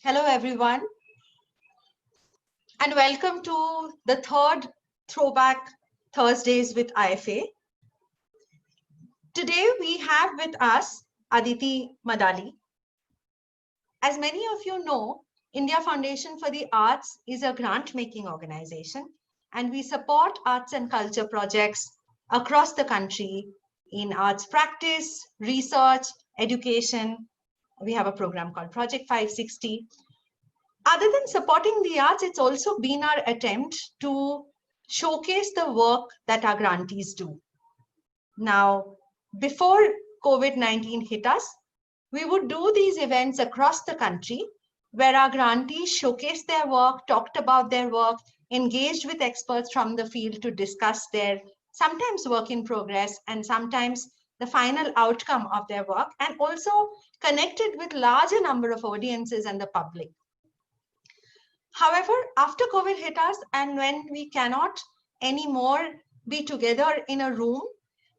Hello, everyone, and welcome to the third Throwback Thursdays with IFA. Today, we have with us Aditi Maddali. As many of you know, India Foundation for the Arts is a grant-making organization, and we support arts and culture projects across the country in arts practice, research, education. We have a program called Project 560. Other than supporting the arts, it's also been our attempt to showcase the work that our grantees do. Now, before COVID-19 hit us, we would do these events across the country where our grantees showcased their work, talked about their work, engaged with experts from the field to discuss their sometimes work in progress and sometimes the final outcome of their work, and also connected with larger number of audiences and the public. However, after COVID hit us and when we cannot anymore be together in a room,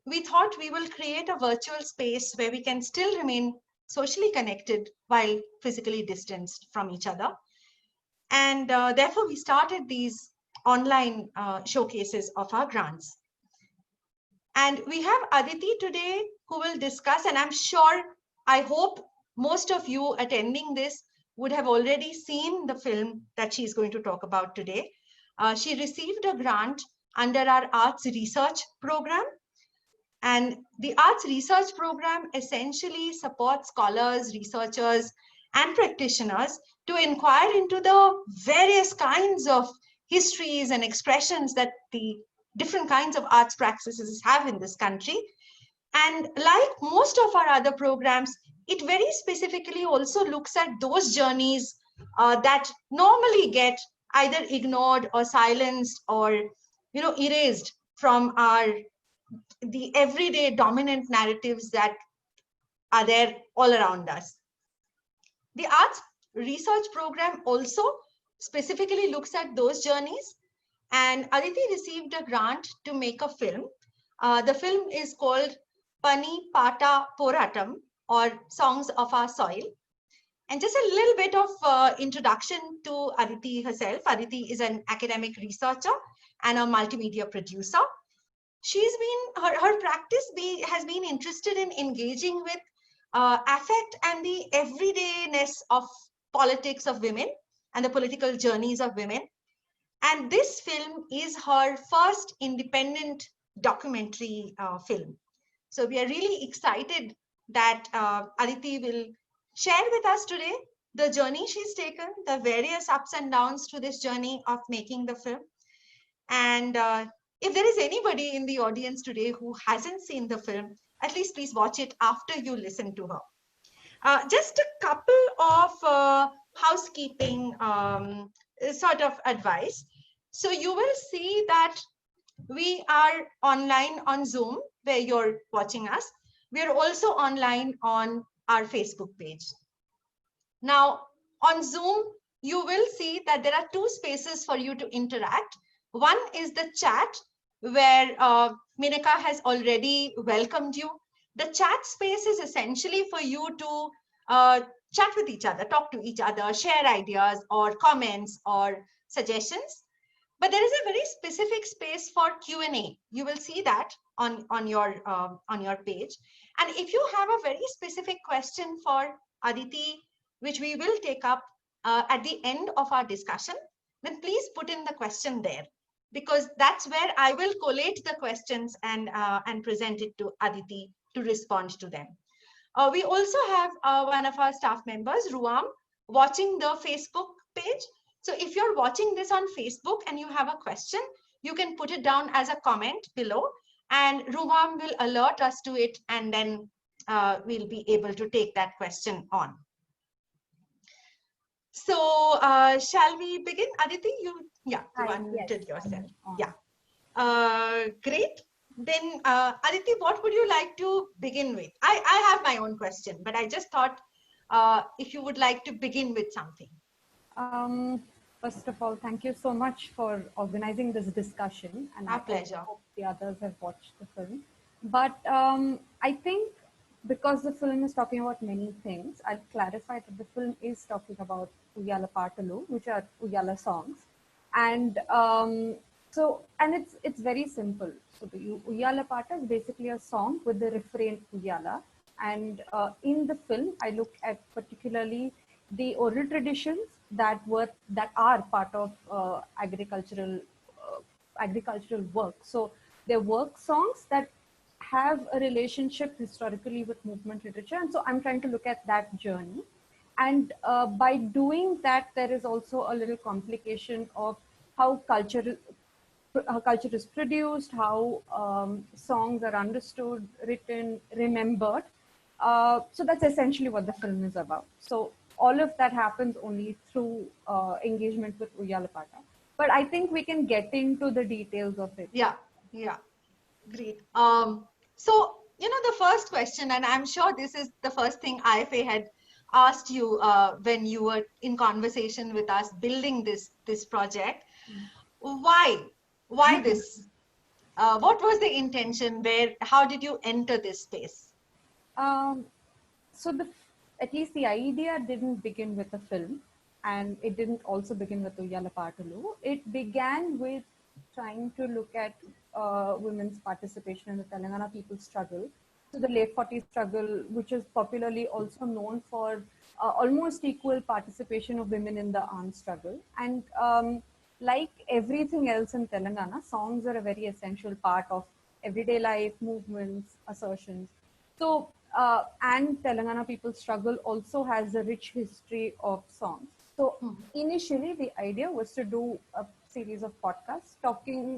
we thought we will create a virtual space where we can still remain socially connected while physically distanced from each other. And therefore, we started these online showcases of our grants. And we have Aditi today who will discuss, and I hope most of you attending this would have already seen the film that she's going to talk about today. She received a grant under our arts research program. And the arts research program essentially supports scholars, researchers, and practitioners to inquire into the various kinds of histories and expressions that the different kinds of arts practices have in this country. And like most of our other programs, it very specifically also looks at those journeys that normally get either ignored or silenced or erased from the everyday dominant narratives that are there all around us. The arts research program also specifically looks at those journeys, and Aditi received a grant to make a film. The film is called Pani Pata Poratam, or Songs of Our Soil. And just a little bit of introduction to Aditi herself. Aditi is an academic researcher and a multimedia producer. Her practice has been interested in engaging with affect and the everydayness of politics of women and the political journeys of women. And this film is her first independent documentary film. So we are really excited that Aditi will share with us today the journey she's taken, the various ups and downs to this journey of making the film. And if there is anybody in the audience today who hasn't seen the film, at least please watch it after you listen to her. Just a couple of housekeeping sort of advice. So you will see that we are online on Zoom, where you're watching us. We are also online on our Facebook page. Now, on Zoom, you will see that there are two spaces for you to interact. One is the chat, where Minika has already welcomed you. The chat space is essentially for you to chat with each other, talk to each other, share ideas or comments or suggestions. But there is a very specific space for Q&A. You will see that on your page. And if you have a very specific question for Aditi, which we will take up at the end of our discussion, then please put in the question there, because that's where I will collate the questions and present it to Aditi to respond to them. We also have one of our staff members, Ruam, watching the Facebook page. So if you're watching this on Facebook and you have a question, you can put it down as a comment below, and Ruam will alert us to it, and then we'll be able to take that question on. So shall we begin? Aditi, you unmuted yourself. Yeah. Great. Then Aditi, what would you like to begin with? I have my own question, but I just thought if you would like to begin with something. First of all, thank you so much for organizing this discussion. And our pleasure. I hope the others have watched the film. But I think because the film is talking about many things, I'll clarify that the film is talking about Uyyala Patalu, which are Uyyala songs. And and it's very simple. So the Uyyala Pata is basically a song with the refrain Uyyala. And in the film, I look at particularly the oral traditions that are part of agricultural work. So they're work songs that have a relationship historically with movement literature, and so I'm trying to look at that journey. And by doing that, there is also a little complication of how culture is produced, how songs are understood, written, remembered. So that's essentially what the film is about. So all of that happens only through engagement with Uyyala Pata. But I think we can get into the details of it. Yeah, yeah, great. So, the first question, and I'm sure this is the first thing IFA had asked you when you were in conversation with us building this project. Why? Why this? What was the intention? How did you enter this space? Um, so at least the idea didn't begin with a film, and it didn't also begin with Uyyala Patalu. It began with trying to look at women's participation in the Telangana people's struggle. So the late 40s struggle, which is popularly also known for almost equal participation of women in the armed struggle. And like everything else in Telangana, songs are a very essential part of everyday life, movements, assertions. So, and Telangana people's struggle also has a rich history of songs. So, initially, the idea was to do a series of podcasts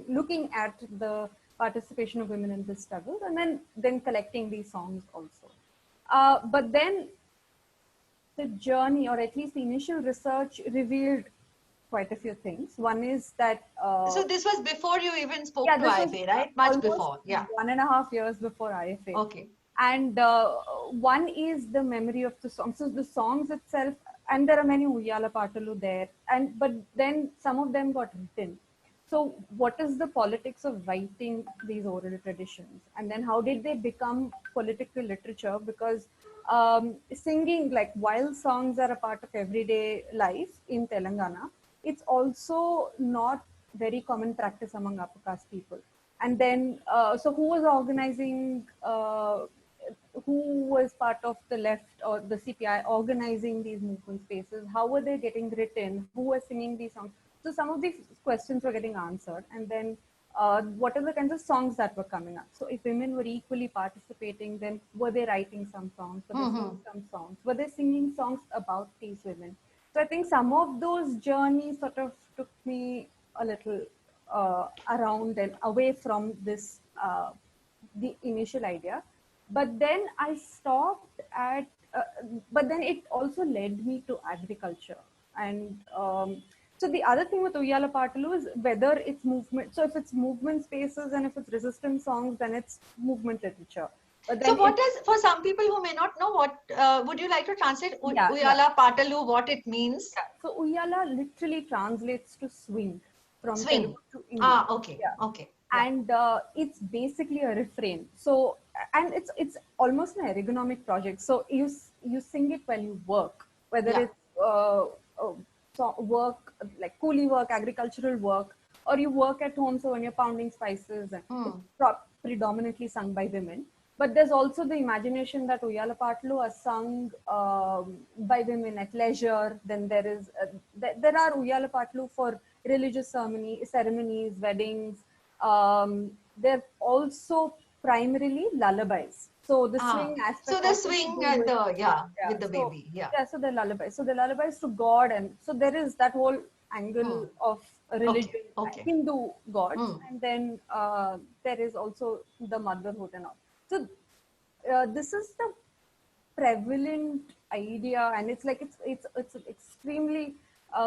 looking at the participation of women in this struggle, and then collecting these songs also. But then the journey, or at least the initial research, revealed quite a few things. One is that. So this was before you even spoke to IFA, right? Much before, yeah. 1.5 years before IFA. Okay. And one is the memory of the song. So the songs itself, and there are many Uyyala Patalu there, but then some of them got written. So what is the politics of writing these oral traditions? And then how did they become political literature? Because singing, like while songs are a part of everyday life in Telangana, it's also not very common practice among upper caste people. And then, so who was organizing, who was part of the left or the CPI organizing these movement spaces? How were they getting written? Who was singing these songs? So some of these questions were getting answered. And then what are the kinds of songs that were coming up? So if women were equally participating, then were they writing some songs? Were they singing some songs? Were they singing songs about these women? So I think some of those journeys sort of took me a little around and away from this, the initial idea. But then I stopped at, but then it also led me to agriculture. And so the other thing with Uyyala Patalu is whether it's movement. So if it's movement spaces and if it's resistance songs, then it's movement literature. So what is, for some people who may not know, what would you like to translate Uyyala Patalu, what it means? Yeah. So Uyyala literally translates to swing from swing Telugu to English. Okay. Yeah. Okay. Yeah. And it's basically a refrain. So, and it's almost an ergonomic project. So you sing it while you work, whether it's work like coolie work, agricultural work, or you work at home. So when you're pounding spices, and it's predominantly sung by women. But there's also the imagination that Uyyala Patalu are sung by women at leisure. Then there is there are Uyyala Patalu for religious ceremonies, weddings. They're also primarily lullabies. So the swing aspect. So the swing with the baby. Yeah. So the lullabies. So the lullabies to God, and so there is that whole angle of religion, Hindu gods, and then there is also the motherhood and all. So this is the prevalent idea, and it's like it's extremely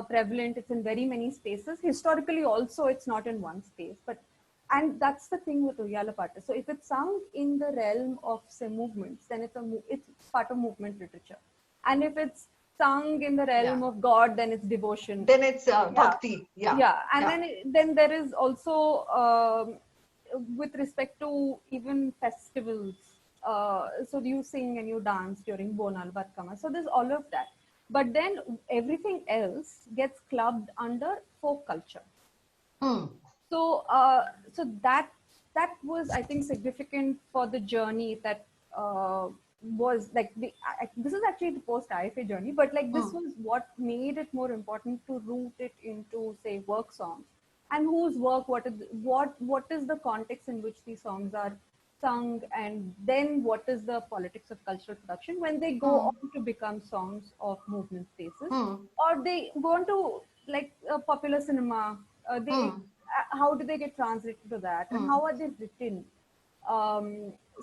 prevalent. It's in very many spaces. Historically, also, it's not in one space, and that's the thing with Uyyala Pata. So if it's sung in the realm of say movements, then it's part of movement literature, and if it's sung in the realm of God, then it's devotion. Then it's bhakti. Yeah, and then there is also with respect to even festivals, so you sing and you dance during Bonal Batkama. So there's all of that. But then everything else gets clubbed under folk culture. Hmm. So so that was, I think, significant for the journey that was like this is actually the post IFA journey, but like this was what made it more important to root it into, say, work songs, and whose work, what is the context in which these songs are sung, and then what is the politics of cultural production when they go on to become songs of movement spaces, or they go on to like popular cinema. They How do they get translated to that, and how are they written?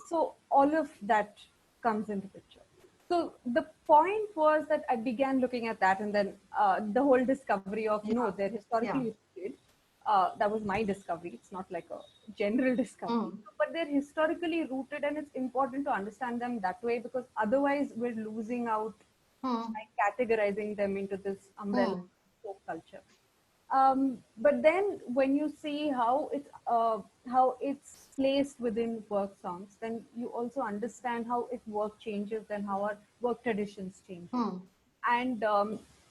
So all of that comes into picture. So the point was that I began looking at that, and then the whole discovery of no, they're historically rooted. That was my discovery. It's not like a general discovery, but they're historically rooted, and it's important to understand them that way, because otherwise we're losing out by categorizing them into this umbrella of folk culture. But then when you see how it's placed within work songs, then you also understand how if work changes, then how our work traditions change. And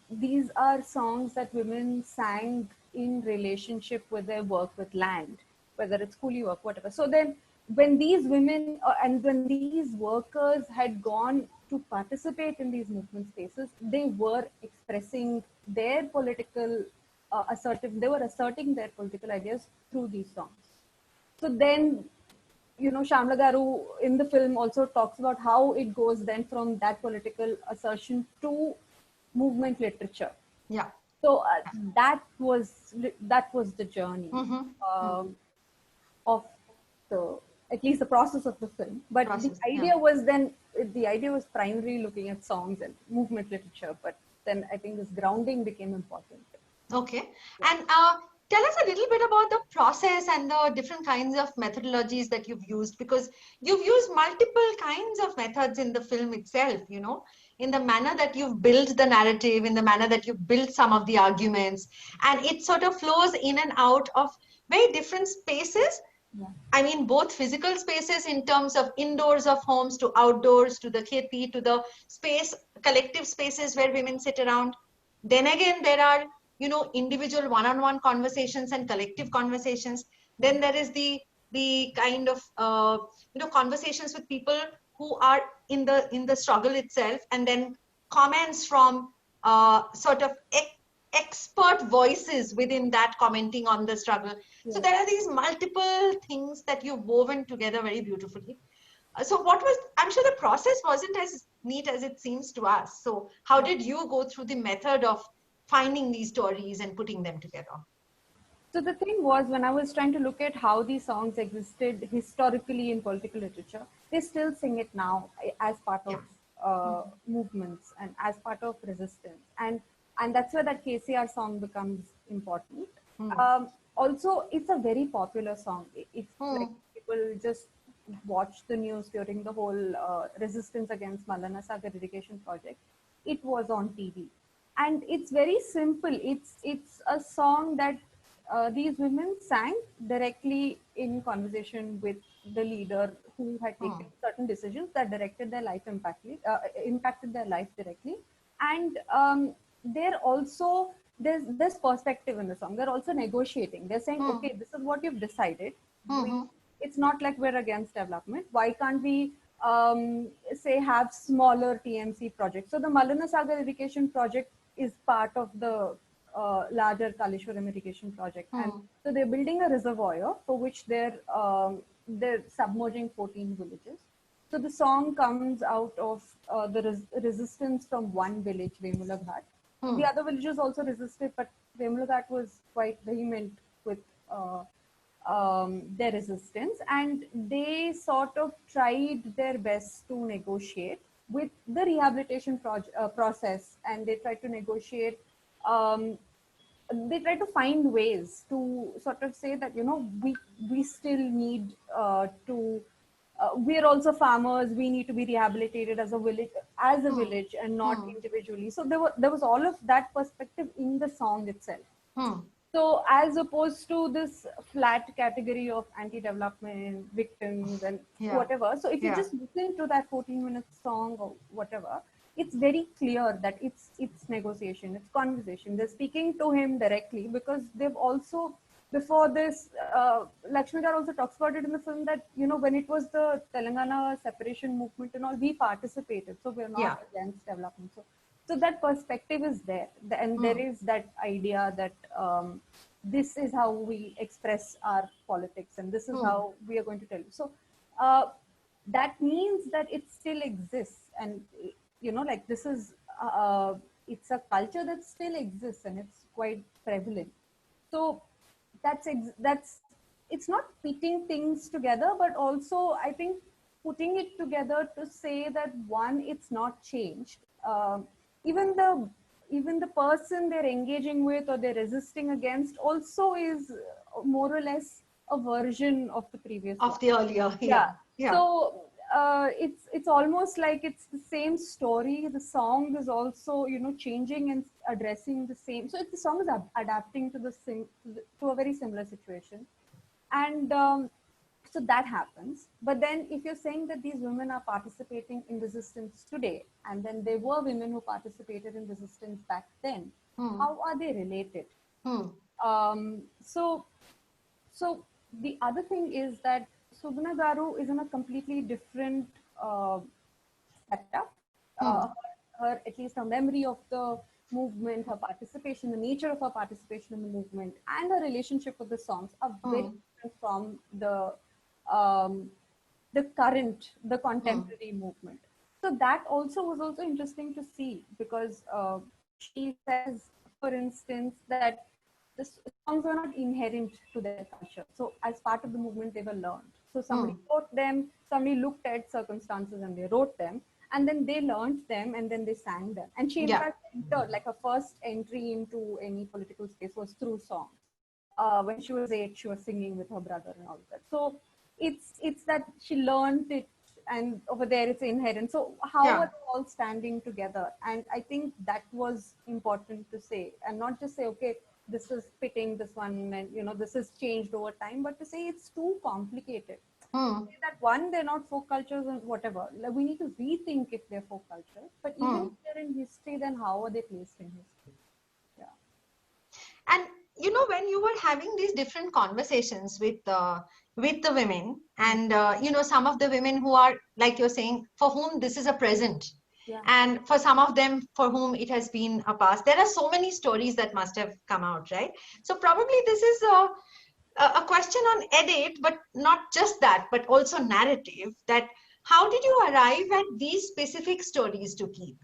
these are songs that women sang in relationship with their work with land, whether it's coolie work, whatever. So then when these women and when these workers had gone to participate in these movement spaces, they were expressing their political they were asserting their political ideas through these songs. So then, Shamla Garu in the film also talks about how it goes then from that political assertion to movement literature. Yeah. So that was the journey of the, at least the process of the film. But the idea was primarily looking at songs and movement literature. But then I think this grounding became important. Okay. And tell us a little bit about the process and the different kinds of methodologies that you've used, because you've used multiple kinds of methods in the film itself, in the manner that you've built the narrative, in the manner that you've built some of the arguments, and it sort of flows in and out of very different spaces. Yeah. I mean, both physical spaces in terms of indoors of homes to outdoors to the kheti to the collective spaces where women sit around. Then again, there are individual one-on-one conversations and collective conversations. Then there is the kind of conversations with people who are in the struggle itself, and then comments from sort of expert voices within that commenting on the struggle. So there are these multiple things that you've woven together very beautifully. So I'm sure the process wasn't as neat as it seems to us. So how did you go through the method of finding these stories and putting them together? So the thing was, when I was trying to look at how these songs existed historically in political literature, they still sing it now as part of movements and as part of resistance. And that's where that KCR song becomes important. Also, it's a very popular song. If like people just watch the news during the whole resistance against Mallana Sagar Irrigation project, it was on TV. And it's very simple. It's a song that these women sang directly in conversation with the leader who had taken certain decisions that directed their life impacted their life directly. And there's perspective in the song. They're also negotiating. They're saying, okay, this is what you've decided. It's not like we're against development. Why can't we say have smaller TMC projects? So the Mallana Sagar Irrigation project is part of the larger Kaleshwaram irrigation project, and so they're building a reservoir for which they're submerging 14 villages. So the song comes out of the resistance from one village, Vemula Ghat. The other villages also resisted, but Vemula Ghat was quite vehement with their resistance, and they sort of tried their best to negotiate with the rehabilitation process, and they tried to negotiate. They try to find ways to sort of say that we still need to. We're also farmers. We need to be rehabilitated as a village, and not individually. So there was all of that perspective in the song itself. So as opposed to this flat category of anti-development victims and whatever. So if you just listen to that 14-minute song or whatever, it's very clear that it's negotiation, it's conversation. They're speaking to him directly because they've also, before this, Lakshmikar also talks about it in the film that, you know, when it was the Telangana separation movement and all, we participated. So we're not against development. So that perspective is there, and there is that idea that this is how we express our politics, and this is how we are going to tell you. So that means that it still exists, and you know, like this is it's a culture that still exists, and it's quite prevalent. So that's it's not pitting things together, but also I think putting it together to say that one, it's not changed. Even the person they're engaging with or they're resisting against also is more or less a version of the previous of one. the earlier. So it's almost like it's the same story. The song is also, you know, changing and addressing the same. So the song is adapting to to a very similar situation, and so that happens. But then if you're saying that these women are participating in resistance today, and then there were women who participated in resistance back then, how are they related? So the other thing is that Subhana Garu is in a completely different setup. Her, at least her memory of the movement, her participation, the nature of her participation in the movement, and her relationship with the songs are very different from um, the contemporary movement. So that also was also interesting to see, because she says, for instance, that the songs were not inherent to their culture. So as part of the movement, they were learned. So somebody wrote them, somebody looked at circumstances and they wrote them, and then they learned them and then they sang them. And she in fact entered, like her first entry into any political space was through songs. When she was 8, she was singing with her brother and all of that. So it's that she learned it, and over there it's inherent. So how are they all standing together? And I think that was important to say, and not just say, okay, this is fitting this one, and you know, this has changed over time, but to say it's too complicated. Say that one, they're not folk cultures and whatever. Like, we need to rethink if they're folk cultures, but even if they're in history, then how are they placed in history? And you know, when you were having these different conversations with the women, and you know, some of the women who are, like you're saying, for whom this is a present, and for some of them for whom it has been a past, there are so many stories that must have come out, right? So probably this is a question on edit, but not just that, but also narrative, that how did you arrive at these specific stories to keep?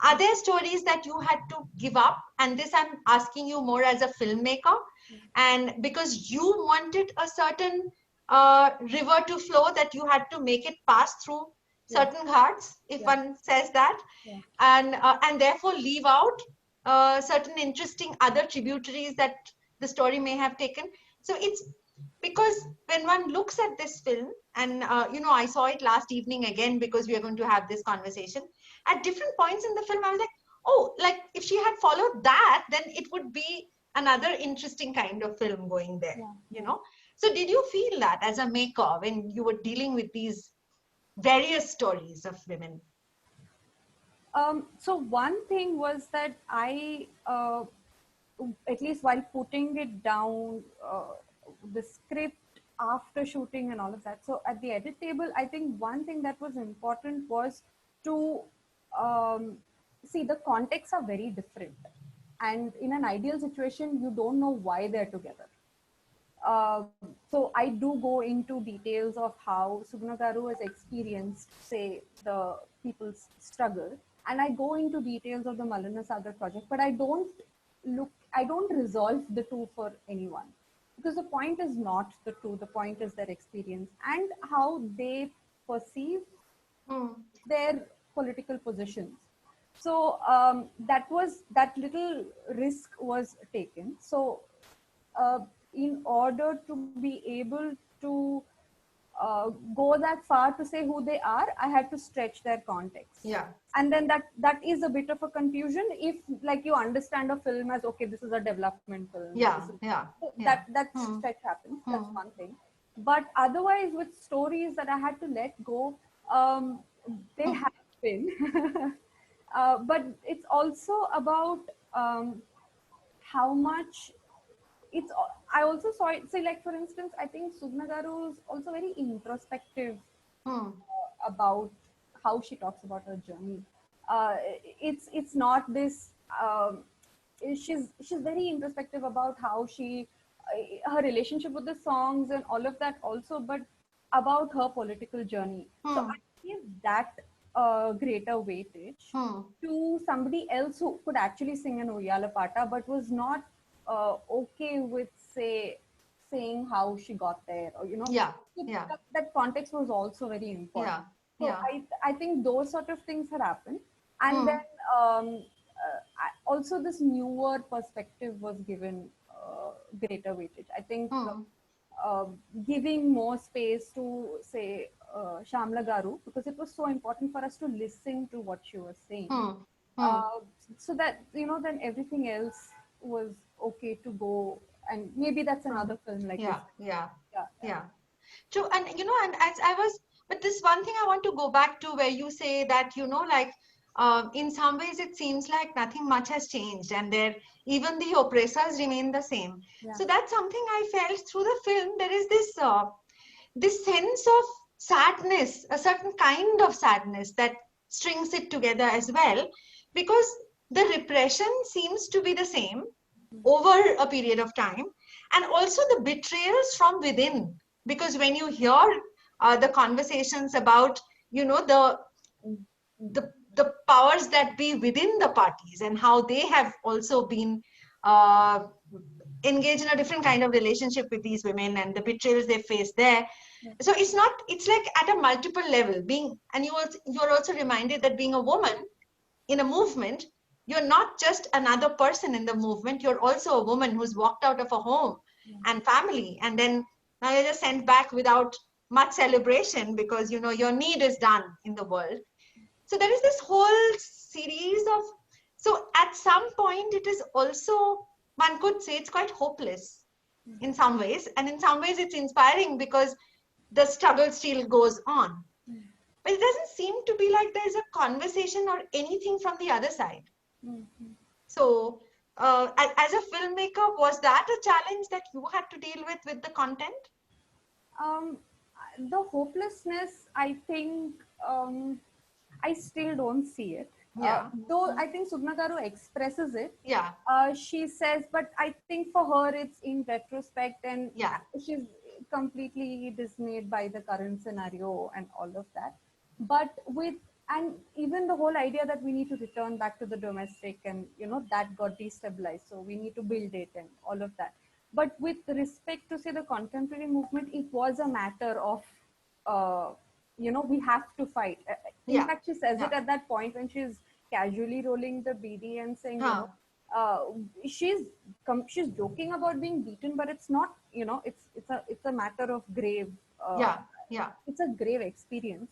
Are there stories that you had to give up? And this I'm asking you more as a filmmaker, and because you wanted a certain river to flow, that you had to make it pass through certain hearts, if one says that, and therefore leave out certain interesting other tributaries that the story may have taken. So it's because when one looks at this film, and you know, I saw it last evening again because we are going to have this conversation. At different points in the film, I was like, oh, like if she had followed that, then it would be another interesting kind of film going there, you know. So did you feel that as a maker when you were dealing with these various stories of women? So one thing was that I, at least while putting it down, the script after shooting and all of that. So at the edit table, I think one thing that was important was to see the contexts are very different. And in an ideal situation, you don't know why they're together. So I do go into details of how Subhana Garu has experienced, say, the people's struggle, and I go into details of the Mallana Sagar project, but I don't resolve the two for anyone, because the point is not the two, the point is their experience and how they perceive their political positions. So that little risk was taken. So in order to be able to go that far to say who they are, I had to stretch their context. Yeah. And then that is a bit of a confusion if like you understand a film as, okay, this is a development film. Yeah. This is, Yeah. so Yeah. that stretch happens. That's one thing. But otherwise, with stories that I had to let go, they have been. But it's also about how much it's. I also saw it. Say, like for instance, I think Subhna Garu is also very introspective about how she talks about her journey. It's not this. She's very introspective about how she her relationship with the songs and all of that also, but about her political journey. So I give that greater weightage to somebody else who could actually sing an Uyyala Pata, but was not okay with saying how she got there, or Yeah. so Yeah. that context was also very important. Yeah. So Yeah. I think those sort of things had happened, and then also this newer perspective was given greater weightage. I think giving more space to say Shamla Garu, because it was so important for us to listen to what she was saying, uh, so that then everything else was okay to go, and maybe that's another film like Yeah. this. Yeah. Yeah, Yeah. True. And, and as I was, but this one thing I want to go back to where you say that, like, in some ways it seems like nothing much has changed and even the oppressors remain the same. yeah. So that's something I felt through the film. There is this sense of sadness, a certain kind of sadness that strings it together as well, because the repression seems to be the same over a period of time, and also the betrayals from within, because when you hear the conversations about the powers that be within the parties and how they have also been uh, engaged in a different kind of relationship with these women and the betrayals they face there. So it's like at a multiple level being, and you're also reminded that being a woman in a movement, you're not just another person in the movement, you're also a woman who's walked out of a home and family, and then now you're just sent back without much celebration because your need is done in the world. So there is this whole series of, so at some point it is also, one could say it's quite hopeless in some ways, and in some ways it's inspiring because the struggle still goes on. But it doesn't seem to be like there's a conversation or anything from the other side. So, as a filmmaker, was that a challenge that you had to deal with the content? Um, the hopelessness, I think, I still don't see it. Yeah. Though I think Subhna Garu expresses it. Yeah. She says, but I think for her it's in retrospect, and Yeah. she's completely dismayed by the current scenario and all of that. But and even the whole idea that we need to return back to the domestic, and that got destabilized, so we need to build it and all of that. But with respect to say the contemporary movement, it was a matter of we have to fight. In fact, she says it at that point when she's casually rolling the BD and saying, uh, she's she's joking about being beaten, but it's not, it's a matter of grave. It's a grave experience.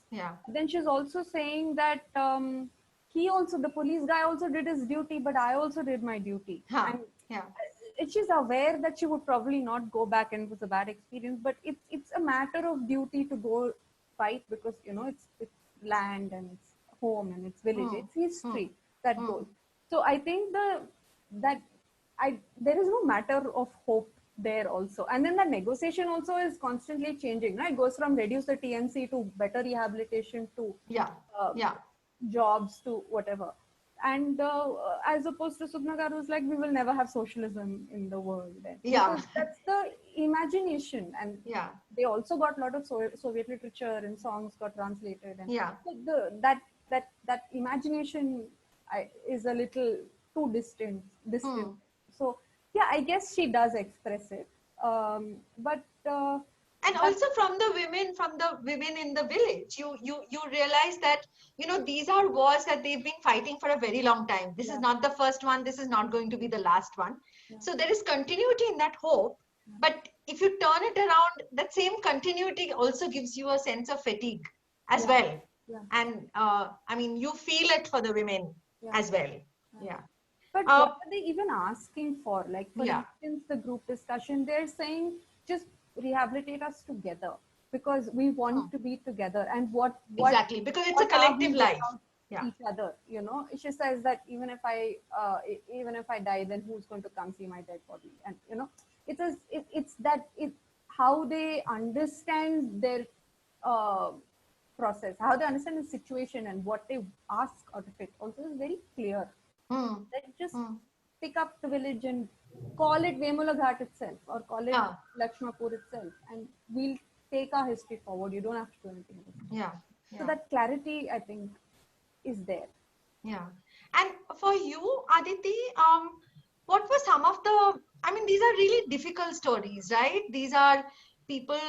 Then she's also saying that the police guy also did his duty, but I also did my duty. And she's aware that she would probably not go back and it was a bad experience, but it's a matter of duty to go fight, because it's land and it's home and it's village, it's history that goes. So I think there is no matter of hope there also. And then the negotiation also is constantly changing. It goes from reduce the TNC to better rehabilitation to jobs to whatever. And as opposed to Subhna Garu is like, we will never have socialism in the world. Because that's the imagination. And they also got a lot of Soviet literature and songs got translated. And so that imagination is a little too distant. So yeah, I guess she does express it. And also from the women in the village, you realize that these are wars that they've been fighting for a very long time. This is not the first one. This is not going to be the last one. So there is continuity in that hope. But if you turn it around, that same continuity also gives you a sense of fatigue as Yeah. well. Yeah. And I mean, you feel it for the women as well. Yeah. But what are they even asking for? Like, for Yeah. instance, the group discussion, they're saying just rehabilitate us together because we want to be together. And what Exactly, because it's a are we collective life. without Yeah. each other? You know, she says that even if I die, then who's going to come see my dead body? And you know, it's how they understand their uh, process, how they understand the situation, and what they ask out of it also is very clear. Mm. Then just Mm. pick up the village and call it Vemula Ghat itself or call it Yeah. Lakshmapur itself, and we'll take our history forward. You don't have to do anything else. Yeah. So Yeah. that clarity, I think, is there. Yeah. And for you, Aditi, what were some of the, I mean, these are really difficult stories, right? These are people,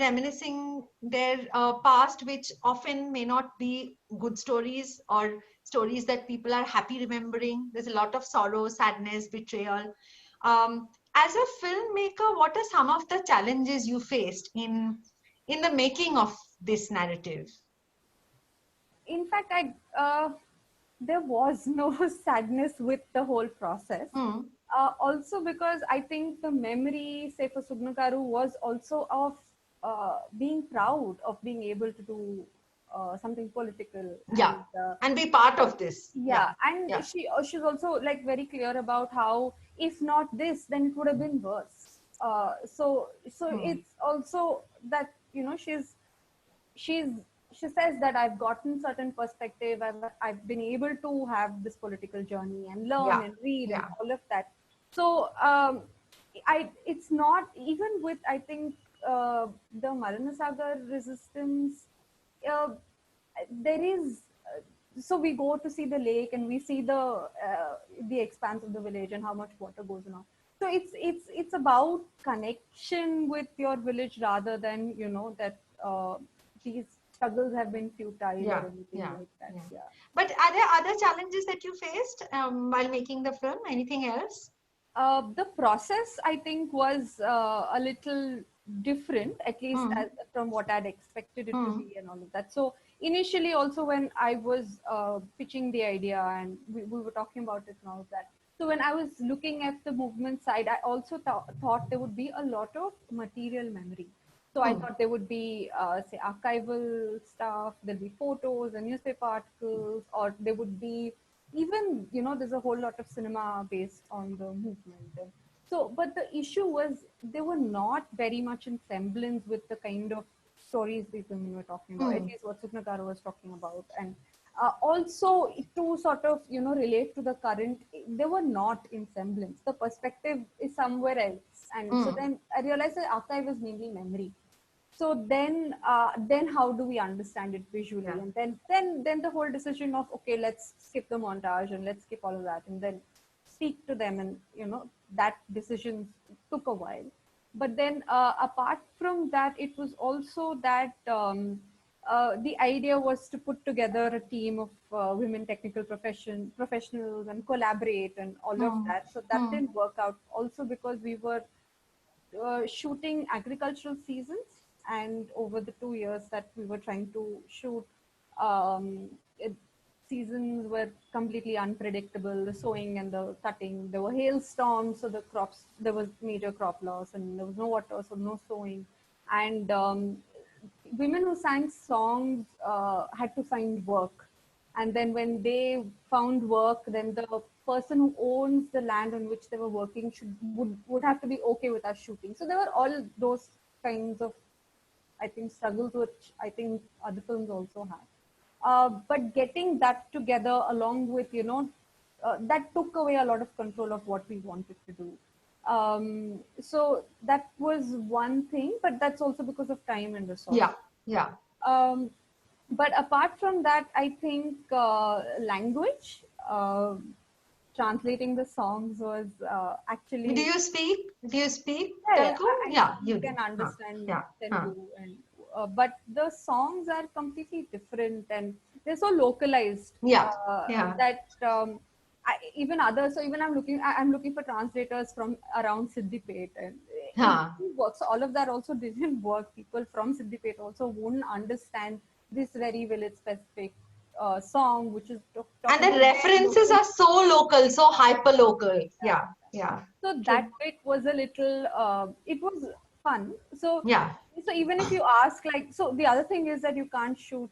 reminiscing their past, which often may not be good stories or stories that people are happy remembering. There's a lot of sorrow, sadness, betrayal. As a filmmaker, what are some of the challenges you faced in the making of this narrative? In fact, there was no sadness with the whole process. Hmm. Also because I think the memory, say for Sugnakaru, was also of being proud of being able to do something political. Yeah. And be part of this. Yeah. Yeah, and Yeah. she's also like very clear about how if not this, then it would have been worse. So Hmm. it's also that she's she says that I've gotten certain perspective. I've been able to have this political journey and learn Yeah. and read and Yeah. all of that. So it's not even with I think the Mallana Sagar resistance. Uh, there is so we go to see the lake and we see the expanse of the village and how much water goes on. So it's about connection with your village rather than that these struggles have been futile or Yeah. anything Yeah. like that. Yeah. Yeah. But are there other challenges that you faced while making the film? Anything else? The process, I think, was a little different, at least Hmm. from what I'd expected it to Hmm. be, and all of that. So initially, also when I was pitching the idea, and we were talking about it and all of that. So when I was looking at the movement side, I also thought there would be a lot of material memory. So I Hmm. thought there would be, say, archival stuff. There'll be photos and newspaper articles, or there would be even there's a whole lot of cinema based on the movement. And so but the issue was they were not very much in semblance with the kind of stories these women were talking about, at Hmm. least what Suknakara was talking about. And also to sort of relate to the current, they were not in semblance. The perspective is somewhere else. And so Hmm. then I realized that archive is mainly memory. So then how do we understand it visually? Yeah. And then the whole decision of, okay, let's skip the montage and let's skip all of that and then speak to them. And that decision took a while. But then apart from that, it was also that the idea was to put together a team of women technical professionals and collaborate and all of Hmm. that. So that Hmm. didn't work out also because we were shooting agricultural seasons, and over the 2 years that we were trying to shoot, um, it, seasons were completely unpredictable. The sowing and the cutting, there were hailstorms, so the crops, there was major crop loss, and there was no water, so no sowing. And women who sang songs had to find work, and then when they found work, then the person who owns the land on which they were working would have to be okay with us shooting. So there were all those kinds of, I think, struggles which I think other films also have. But getting that together along with that took away a lot of control of what we wanted to do. So that was one thing, but that's also because of time and resources. Yeah. Yeah. um, but apart from that, I think language, translating the songs was Do actually, you speak? Do you speak yeah, Telugu? I Yeah, you speak do. and Huh. understand Yeah. Huh. Telugu, and but the songs are completely different and they're so localized Yeah. Yeah. that even others. So even I'm looking for translators from around Siddipet, and Huh. didn't work. So all of that also didn't work. People from Siddipet also wouldn't understand this very village specific song, which is And talking the about references are so local, so hyper local. Yeah, yeah. so True. that bit was a little it was fun. Yeah. So even if you ask, like, so the other thing is that you can't shoot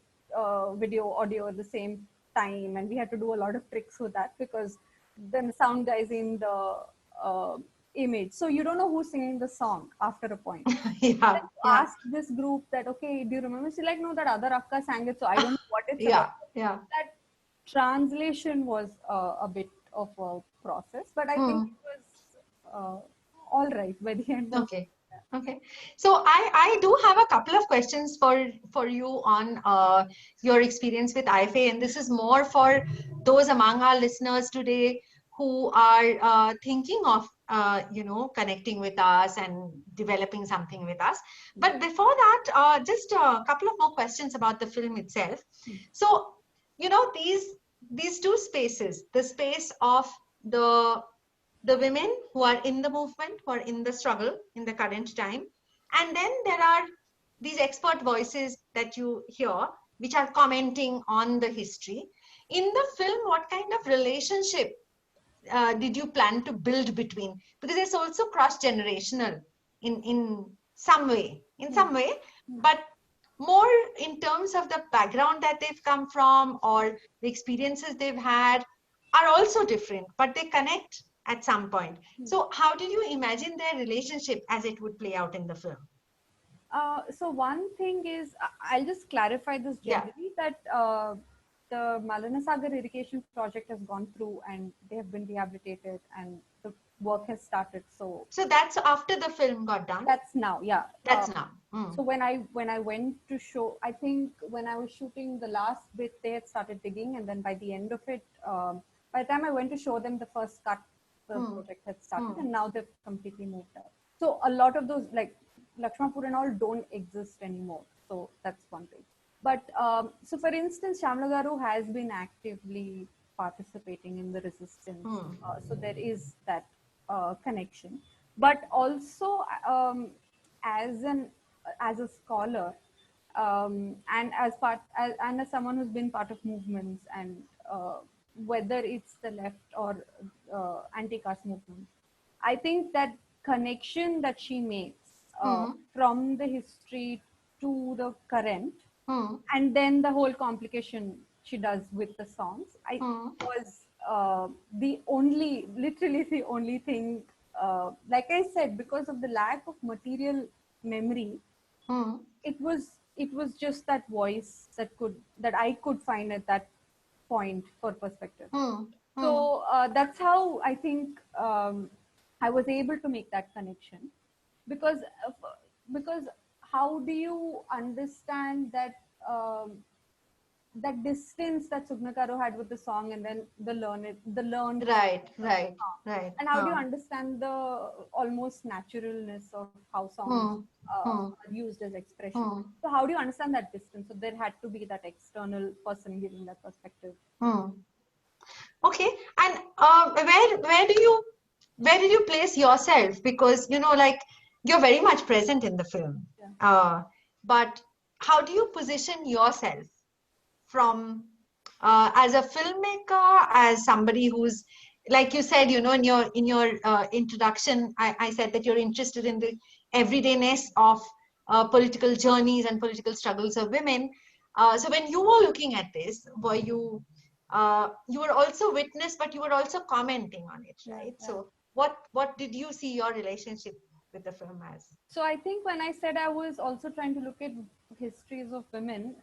video audio at the same time, and we had to do a lot of tricks with that, because then the sound guys in the uh, image, so you don't know who's singing the song after a point. Then Yeah, you yeah. ask this group that, okay, do you remember? She's like, no, that other akka sang it, so I don't know what it's Yeah, about. yeah. That translation was a bit of a process, but I think Hmm. it was all right by the end of. Okay. Okay. So I do have a couple of questions for you on your experience with IFA, and this is more for those among our listeners today who are thinking of connecting with us and developing something with us. But before that, just a couple of more questions about the film itself. So, these two spaces, the space of the women who are in the movement, who are in the struggle in the current time. And then there are these expert voices that you hear, which are commenting on the history. In the film, what kind of relationship did you plan to build between? Because it's also cross-generational in some way, but more in terms of the background that they've come from or the experiences they've had are also different, but they connect at some point. So how did you imagine their relationship as it would play out in the film? So one thing is, I'll just clarify this Yeah. generally, that the Mallana Sagar Irrigation project has gone through and they have been rehabilitated and the work has started. So So that's after the film got done. that's now, yeah. That's now. So when I went to show, I think when I was shooting the last bit, they had started digging, and then by the end of it, by the time I went to show them the first cut, the project had started, and now they've completely moved out. So a lot of those, like Lakshmapur and all, don't exist anymore. So that's one thing. But so for instance, Shamlagaru has been actively participating in the resistance. So there is that connection. But also, as an as a scholar, and and as someone who's been part of movements, and whether it's the left or anti-caste movement, I think that connection that she makes from the history to the current, and then the whole complication she does with the songs, I was the only, literally the only thing. Like I said, because of the lack of material memory, it was just that voice that I could find at that point for perspective. So that's how I think I was able to make that connection, because because how do you understand that that distance that Sugnakaru had with the song, and then the learned Right, of the right, song, right. and how do you understand the almost naturalness of how songs are used as expression? So how do you understand that distance? So there had to be that external person giving that perspective. Okay, and where did you place yourself? Because like you're very much present in the film. Yeah. But how do you position yourself from as a filmmaker, as somebody who's, like you said, in your introduction, I said that you're interested in the everydayness of political journeys and political struggles of women. So when you were looking at this, were you were also witness, but you were also commenting on it, right? Yeah. So what did you see your relationship with the film as? So I think when I said I was also trying to look at histories of women,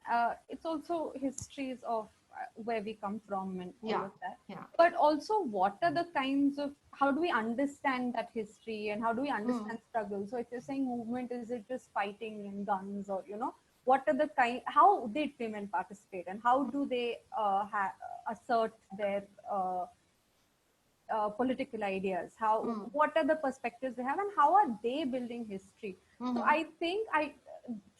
it's also histories of where we come from and all of that. Yeah. But also, what are the kinds of, how do we understand that history, and how do we understand struggle? So if you're saying movement, is it just fighting and guns, or what are the how did women participate, and how do they assert their political ideas, what are the perspectives they have, and how are they building history? So I think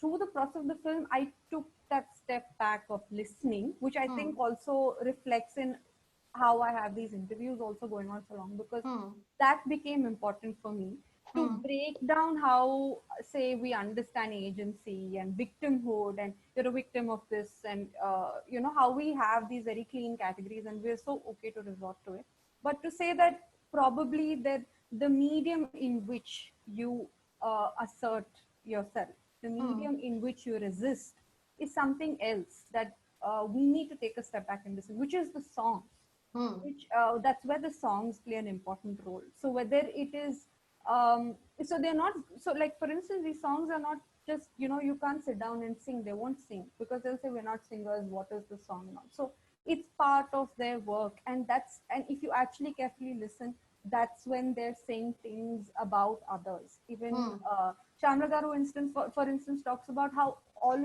through the process of the film, I took that step back of listening, which I think also reflects in how I have these interviews also going on so long, because that became important for me. to break down how, say, we understand agency and victimhood, and you're a victim of this, and how we have these very clean categories and we're so okay to resort to it. But to say that probably that the medium in which you assert yourself, the medium in which you resist, is something else that we need to take a step back and listen, which is the songs. Which that's where the songs play an important role. So whether it is so they're not, so like for instance, these songs are not just, you can't sit down and sing, they won't sing because they'll say we're not singers, what is the song now? So it's part of their work, and if you actually carefully listen, that's when they're saying things about others. Even Shamla Garu instance, for instance, talks about how a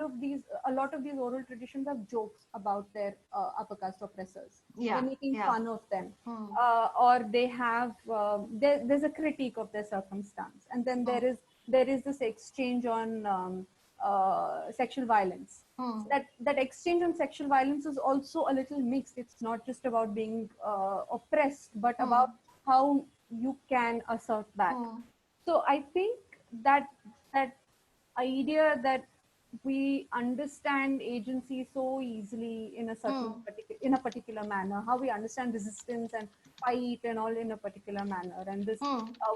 lot of these oral traditions have jokes about their upper caste oppressors. They're making fun of them, or they have there's a critique of their circumstance, and then there is this exchange on sexual violence. That exchange on sexual violence is also a little mixed. It's not just about being oppressed, but about how you can assert that. So I think that idea that we understand agency so easily in a in a particular manner, how we understand resistance and fight and all in a particular manner, and this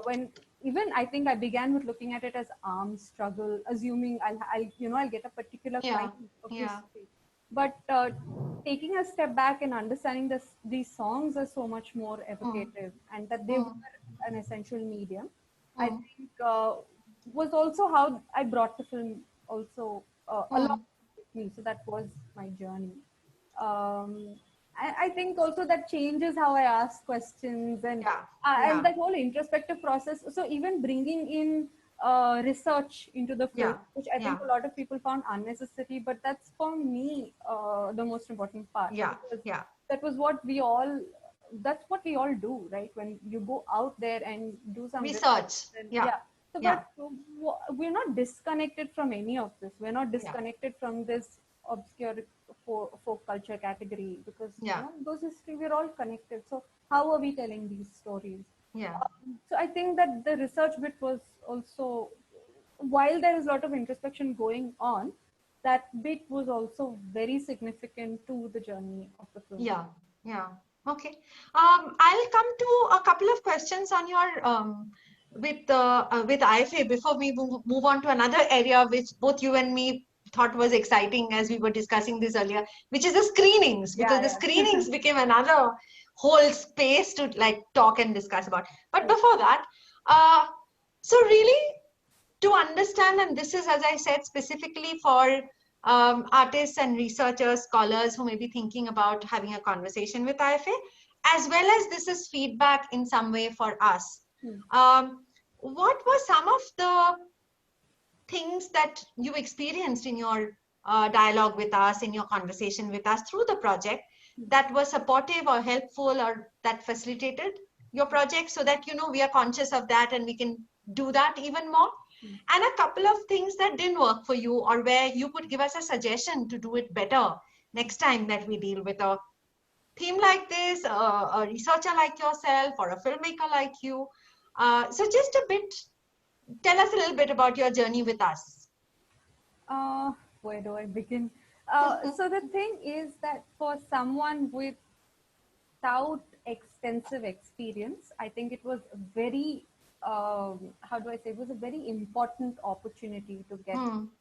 when even I think I began with looking at it as armed struggle, assuming I'll get a particular kind of history. But taking a step back and understanding these songs are so much more evocative, and that they were an essential medium, I think was also how I brought the film also along with me. So that was my journey. I think also that changes how I ask questions, and that whole introspective process. So even bringing in research into the film, which I think a lot of people found unnecessary, but that's for me the most important part. That was what we all. That's what we all do, right? When you go out there and do some research. So, but we're not disconnected from any of this. We're not disconnected from this obscure folk culture category, because those history, we're all connected. So how are we telling these stories? So I think that the research bit was also, while there is a lot of introspection going on, that bit was also very significant to the journey of the film. Okay. I'll come to a couple of questions on your with IFA before we move on to another area which both you and me thought was exciting as we were discussing this earlier, which is the screenings, because the screenings became another whole space to like talk and discuss about. But before that, so really to understand, and this is, as I said, specifically for artists and researchers, scholars who may be thinking about having a conversation with IFA, as well as this is feedback in some way for us. What were some of the things that you experienced in your dialogue with us, in your conversation with us through the project, that were supportive or helpful or that facilitated your project, so that, we are conscious of that and we can do that even more? And a couple of things that didn't work for you, or where you could give us a suggestion to do it better next time that we deal with a theme like this, a researcher like yourself or a filmmaker like you. So just a bit, tell us a little bit about your journey with us. Where do I begin? So the thing is that for someone without extensive experience, I think it was very, how do I say, it was a very important opportunity to get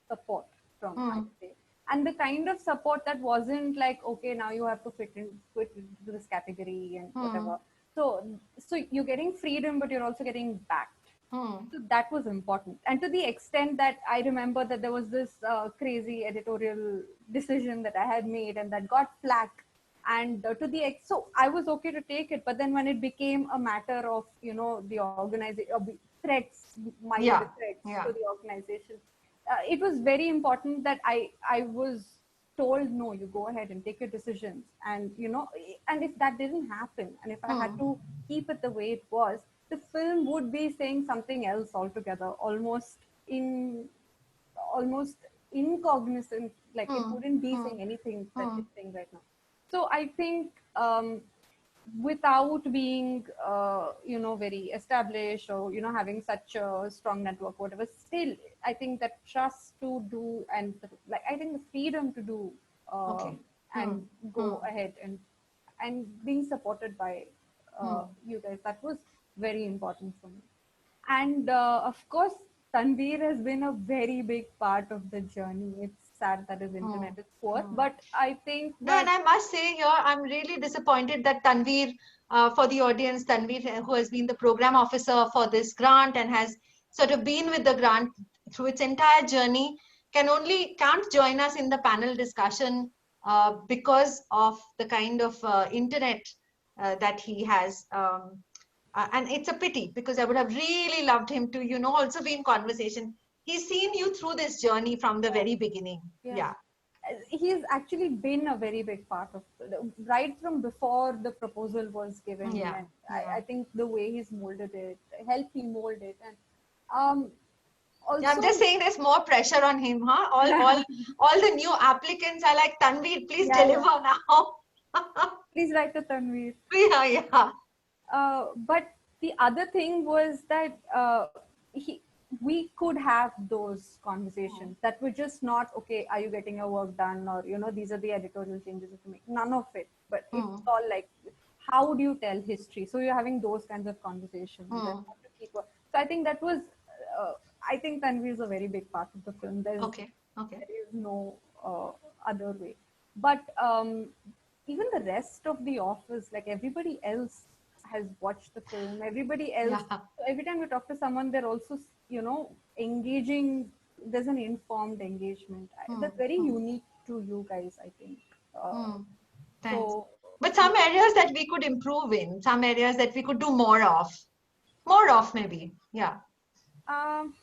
support from IFA. And the kind of support that wasn't like, okay, now you have to fit into this category and whatever. So you're getting freedom, but you're also getting backed. So that was important. And to the extent that I remember that there was this crazy editorial decision that I had made and that got flack. And so I was okay to take it. But then when it became a matter of, the organization, threats, minor threats to the organization, it was very important that I was told, no, you go ahead and take your decisions. And, and if that didn't happen, and if I had to keep it the way it was, the film would be saying something else altogether, almost incognizant, like it wouldn't be saying anything that it's saying right now. So I think without being very established, or having such a strong network, whatever. Still, I think that trust to do, and like I think the freedom to do, Okay. and go ahead, and being supported by you guys, that was very important for me. And of course, Tanveer has been a very big part of the journey. It's sad that his internet is poor, but I think No, and that, I must say here, I'm really disappointed that Tanveer, for the audience, Tanveer, who has been the program officer for this grant and has sort of been with the grant through its entire journey, can't join us in the panel discussion because of the kind of internet that he has. And it's a pity because I would have really loved him to, also be in conversation. He's seen you through this journey from the very beginning. yeah, Yeah. he's actually been a very big part of right from before the proposal was given. Yeah. And Yeah. I think the way he's molded it, helped me mold it. And um, Yeah, I'm also, just saying there's more pressure on him, huh? All the new applicants are like, Tanveer, please yeah, yeah. deliver now. Please write to Tanveer. Yeah, yeah. But the other thing was that we could have those conversations that were just not, okay, are you getting your work done, or these are the editorial changes you have to make. None of it. But it's all like, how do you tell history? So you're having those kinds of conversations. And how to keep so I think that was, I think Tanvi is a very big part of the film. Okay. Okay. There is no other way. But even the rest of the office, like everybody else has watched the film. Everybody else, Yeah. every time you talk to someone, they're also, engaging. There's an informed engagement. That's very unique to you guys, I think. Thanks. So, But some areas that we could improve in, some areas that we could do more of. More of, maybe. Yeah. um,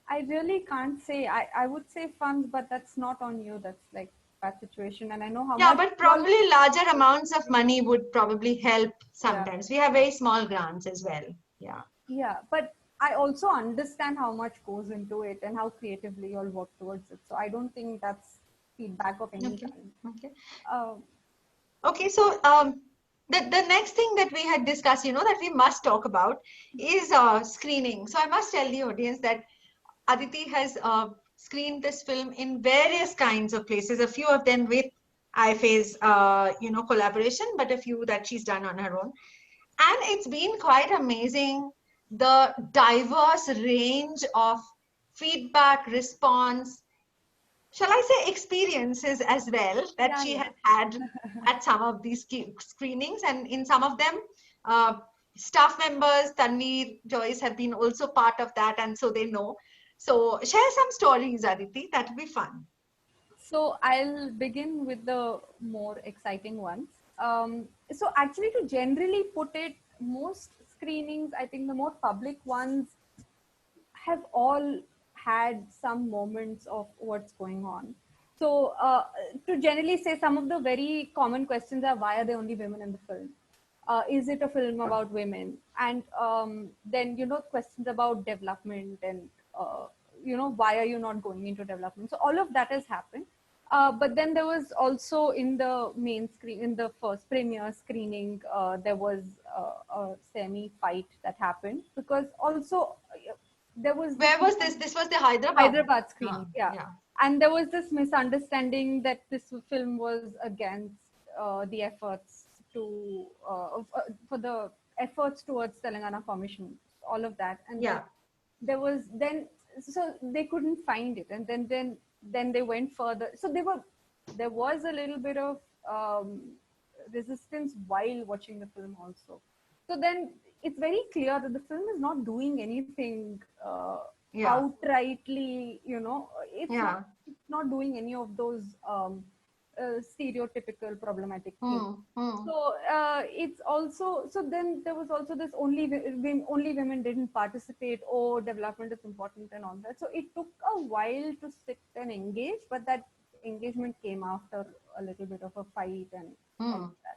I really can't say. I would say funds, but that's not on you. That's like that situation. And I know how Yeah, much but you all, probably larger amounts of money would probably help yeah. sometimes. We have very small grants as well. Yeah. Yeah, but I also understand how much goes into it and how creatively you all work towards it. So I don't think that's feedback of any Okay. kind. Okay. Uh, Okay, so the next thing that we had discussed, that we must talk about is screening. So I must tell the audience that Aditi has screened this film in various kinds of places, a few of them with IFA's, collaboration, but a few that she's done on her own. And it's been quite amazing, the diverse range of feedback, response, shall I say experiences as well that yeah, she yeah. has had at some of these screenings, and in some of them uh, staff members, Tanveer, Joyce have been also part of that, and so they know. So share some stories, Aditi, that would be fun. So I'll begin with the more exciting ones. So actually, to generally put it, most screenings, I think the more public ones have all had some moments of what's going on. So, to generally say, some of the very common questions are, why are there only women in the film? Is it a film about women? And then, questions about development, and, why are you not going into development? So all of that has happened. But then there was also, in the main screen, in the first premiere screening, there was a semi fight that happened, because also there was this Where was this? This was the Hyderabad. Hyderabad screening, yeah. Yeah. And there was this misunderstanding that this film was against the efforts to for the efforts towards Telangana formation, all of that. And Yeah. then there was then, so they couldn't find it, and then they went further. So there was a little bit of resistance while watching the film also. So then it's very clear that the film is not doing anything Yeah. outrightly, it's not Yeah. it's not doing any of those stereotypical problematic things. So it's also, so then there was also this, only women didn't participate, or development is important and all that. So it took a while to sit and engage, but that engagement came after a little bit of a fight and all of that.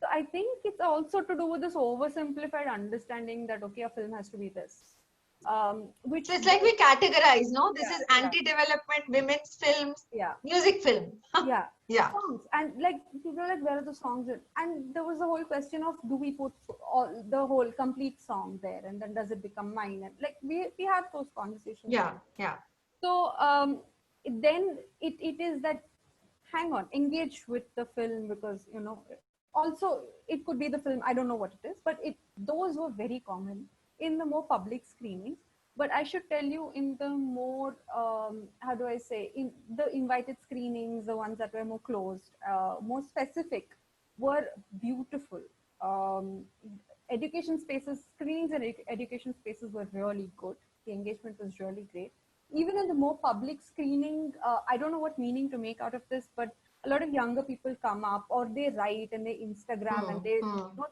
So I think it's also to do with this oversimplified understanding that, okay, a film has to be this. which So it's like we categorize, no? This is yeah, anti-development, women's films, yeah, music film. yeah, Yeah, songs. And like people are like, where are the songs in? And there was a whole question of, do we put all the whole complete song there, and then does it become mine? And like we have those conversations. yeah, yeah. So then it is that, hang on, engage with the film, because also it could be the film, I don't know what it is, but those were very common in the more public screenings. But I should tell you, in the more how do I say, in the invited screenings, the ones that were more closed, more specific, were beautiful. um, Education spaces, screenings and education spaces were really good. The engagement was really great. Even in the more public screening, I don't know what meaning to make out of this, but a lot of younger people come up, or they write and they Instagram, and they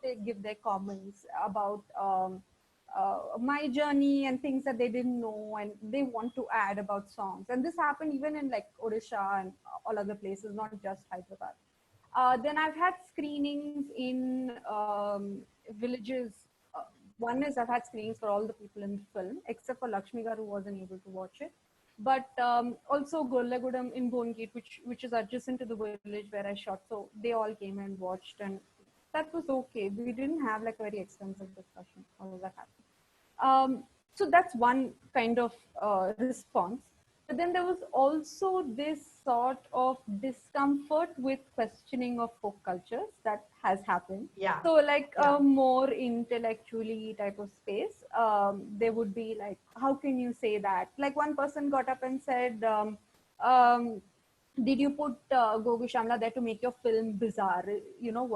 they give their comments about my journey and things that they didn't know, and they want to add about songs. And this happened even in like Odisha and all other places, not just Hyderabad. Then I've had screenings in villages. Uh, One is I've had screenings for all the people in the film, except for Lakshmi Garu, who wasn't able to watch it. But also Golagudam in Bongit, which is adjacent to the village where I shot. So they all came and watched, and that was okay. We didn't have like a very extensive discussion. All of that happened. So that's one kind of response. But then there was also this sort of discomfort with questioning of folk cultures that has happened. Yeah. So like Yeah. a more intellectually type of space, they would be like, how can you say that? Like one person got up and said, did you put Gogu Shamla there to make your film bizarre?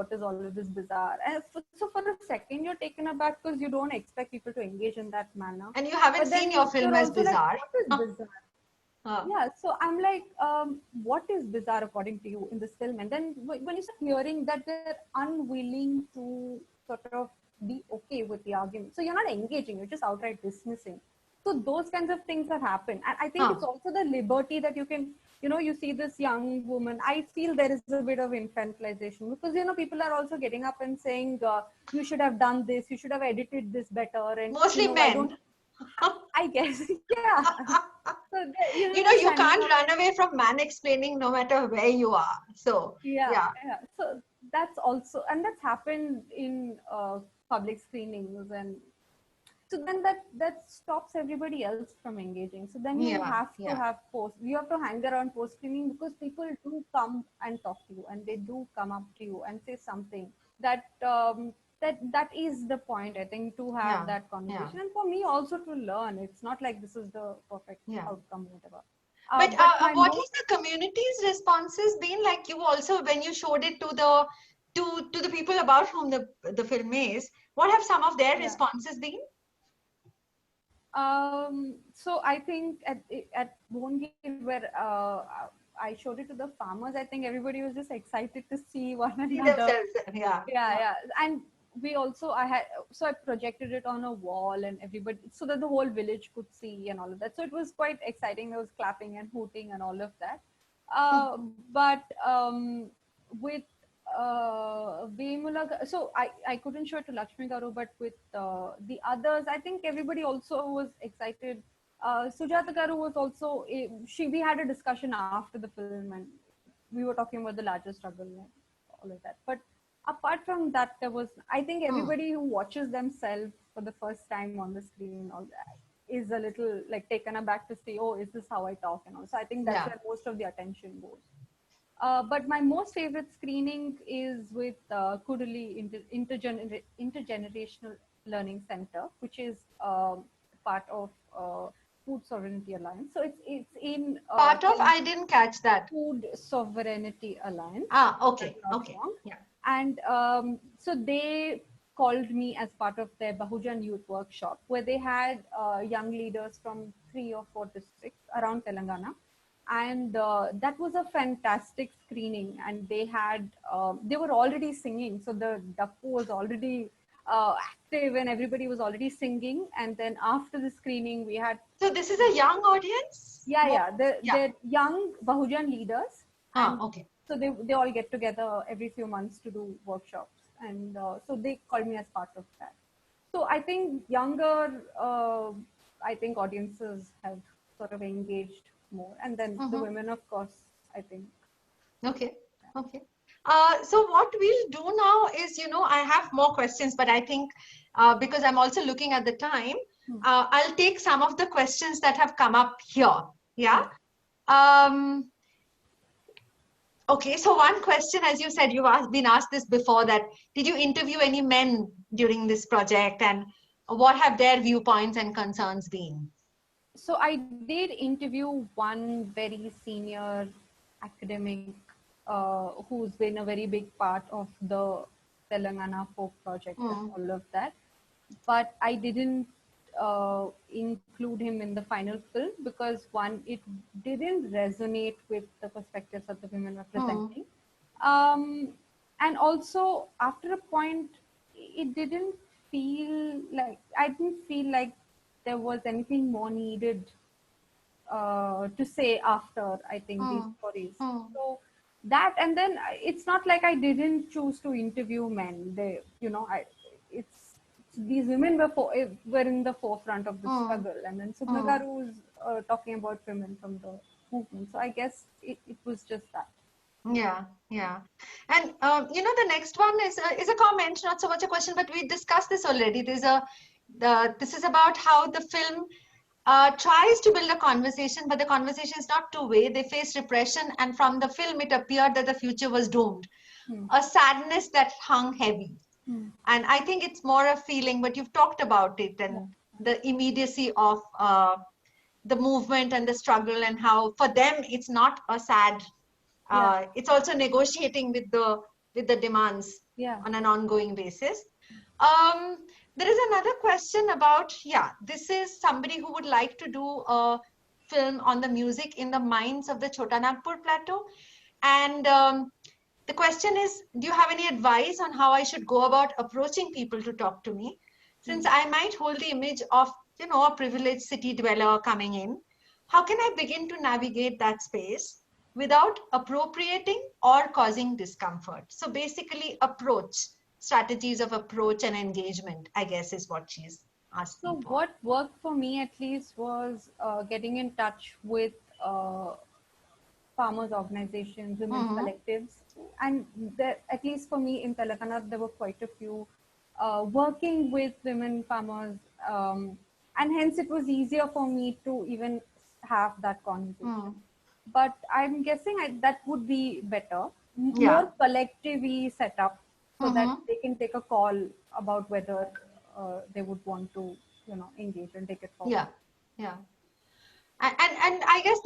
What is all of this bizarre? And so for a second, you're taken aback because you don't expect people to engage in that manner. And you haven't But then seen your film you're as also like, bizarre. what is bizarre? Yeah, so I'm like, what is bizarre according to you in this film? And then when you start hearing that they're unwilling to sort of be okay with the argument, so you're not engaging, you're just outright dismissing. So those kinds of things have happened. And I think it's also the liberty that you can, you see this young woman. I feel there is a bit of infantilization because, people are also getting up and saying, you should have done this, you should have edited this better. And, Mostly why men. don't I guess, yeah. So You can't run away from man explaining no matter where you are. So yeah. So that's also, and that's happened in public screenings, and so then that stops everybody else from engaging. So then you have to have you have to hang around post screening, because people do come and talk to you, and they do come up to you and say something that that is the point, I think, to have that conversation, and for me also to learn. It's not like this is the perfect outcome, whatever. But what Most, has the community's responses been like? You also, when you showed it to the to the people about whom the film is, what have some of their responses been? So I think at Bongir, where I showed it to the farmers, I think everybody was just excited to see one another. Yeah. And we also, I projected it on a wall, and everybody, so that the whole village could see and all of that. So it was quite exciting. There was clapping and hooting and all of that. But with Vemula, so I couldn't show it to Lakshmi Garu, but with the others, I think everybody also was excited. Sujata Garu was also, we had a discussion after the film, and we were talking about the larger struggle and all of that. But apart from that, I think everybody who watches themselves for the first time on the screen all that is a little like taken aback to see, oh, is this how I talk? And all. So I think that's where most of the attention goes. But my most favorite screening is with Kuduli Intergenerational Learning Center, which is part of Food Sovereignty Alliance. So it's in part of, I didn't catch that. Food Sovereignty Alliance. Okay. Yeah. And so they called me as part of their Bahujan Youth Workshop, where they had young leaders from 3 or 4 districts around Telangana. And that was a fantastic screening, and they were already singing, so the Dappu was already active, and everybody was already singing. And then after the screening, we had, so this is a young audience. They're young Bahujan leaders, and okay. So they all get together every few months to do workshops, and so they called me as part of that. So I think younger I think audiences have sort of engaged more. And then the women, of course, I think. Okay. Okay. So what we'll do now is, I have more questions, but I think because I'm also looking at the time, I'll take some of the questions that have come up here. Yeah. Okay. So one question, as you said, you've been asked this before, that did you interview any men during this project, and what have their viewpoints and concerns been? So I did interview one very senior academic who's been a very big part of the Telangana folk project and all of that. But I didn't include him in the final film because one, it didn't resonate with the perspectives that the women were presenting. And also after a point, it didn't feel like, I didn't feel like there was anything more needed to say after, I think, these stories. So that, and then it's not like I didn't choose to interview men. They, it's these women were in the forefront of the struggle, and then Subhra Garu is talking about women from the movement. So I guess it was just that. Yeah, yeah. And the next one is a comment, not so much a question, but we discussed this already. This is about how the film tries to build a conversation, but the conversation is not two-way. They face repression, and from the film, it appeared that the future was doomed. A sadness that hung heavy. And I think it's more a feeling, but you've talked about it, and the immediacy of the movement and the struggle, and how for them it's not a sad. It's also negotiating with the demands on an ongoing basis. There is another question about, this is somebody who would like to do a film on the music in the mines of the Chota Nagpur Plateau. And the question is, do you have any advice on how I should go about approaching people to talk to me? Since I might hold the image of, a privileged city dweller coming in, how can I begin to navigate that space without appropriating or causing discomfort? So basically strategies of approach and engagement, I guess, is what she's asking So for. what worked for me at least was getting in touch with farmers organizations, women's collectives, and there, at least for me in Telangana, there were quite a few working with women farmers, and hence it was easier for me to even have that conversation. But I'm guessing that would be better, more collectively set up, so that they can take a call about whether they would want to, engage and take it forward. Yeah. And I guess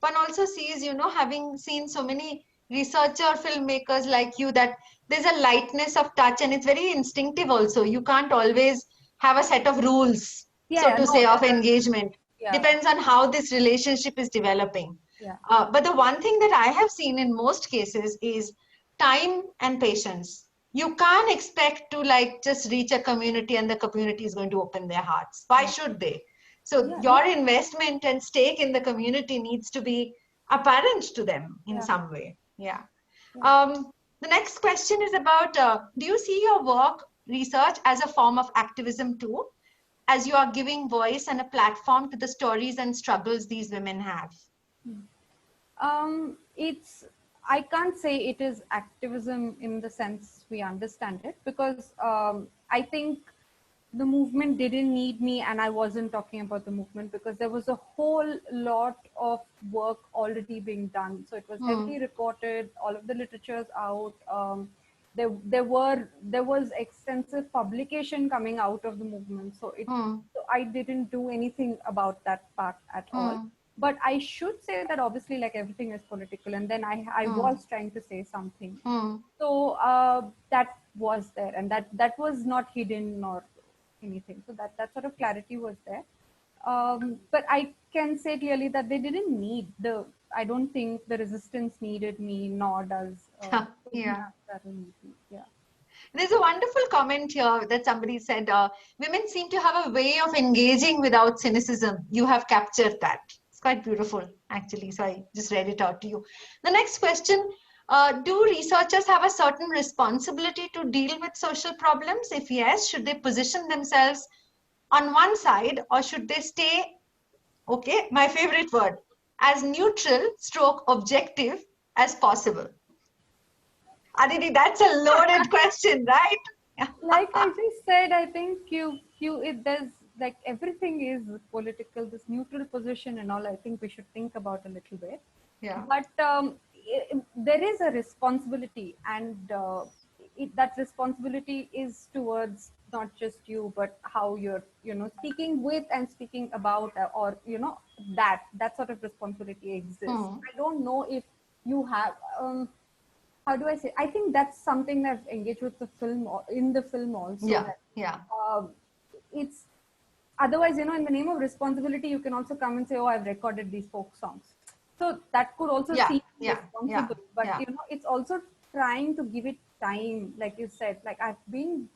one also sees, having seen so many researcher filmmakers like you, that there's a lightness of touch, and it's very instinctive also. You can't always have a set of rules, say, of engagement. Depends on how this relationship is developing. But the one thing that I have seen in most cases is time and patience. You can't expect to just reach a community and the community is going to open their hearts. Why should they? So your investment and stake in the community needs to be apparent to them in some way. The next question is about, do you see your work, research, as a form of activism too, as you are giving voice and a platform to the stories and struggles these women have? I can't say it is activism in the sense we understand it, because I think the movement didn't need me, and I wasn't talking about the movement because there was a whole lot of work already being done. So it was heavily reported, all of the literature's out. There was extensive publication coming out of the movement. So I didn't do anything about that part at all. But I should say that obviously, like, everything is political, and then I was trying to say something. So that was there, and that was not hidden or anything. So that sort of clarity was there. But I can say clearly that they didn't need I don't think the resistance needed me, nor does There's a wonderful comment here that somebody said, women seem to have a way of engaging without cynicism. You have captured that. It's quite beautiful, actually. So I just read it out to you. The next question, do researchers have a certain responsibility to deal with social problems? If yes, should they position themselves on one side, or should they stay, okay, my favorite word, as neutral stroke objective as possible? Aditi, that's a loaded question, right? Like I just said, I think there's like everything is political, this neutral position and all. I think we should think about a little bit. Yeah. But there is a responsibility, and that responsibility is towards not just you, but how you're, speaking with and speaking about, or that sort of responsibility exists. I don't know if you have. How do I say? I think that's something that I've engaged with the film, in the film also. Yeah. That, Yeah. it's otherwise, in the name of responsibility, you can also come and say, "Oh, I've recorded these folk songs." So that could also Yeah. seem Yeah. Yeah. responsible, but Yeah. it's also trying to give it time, like you said. Like I've been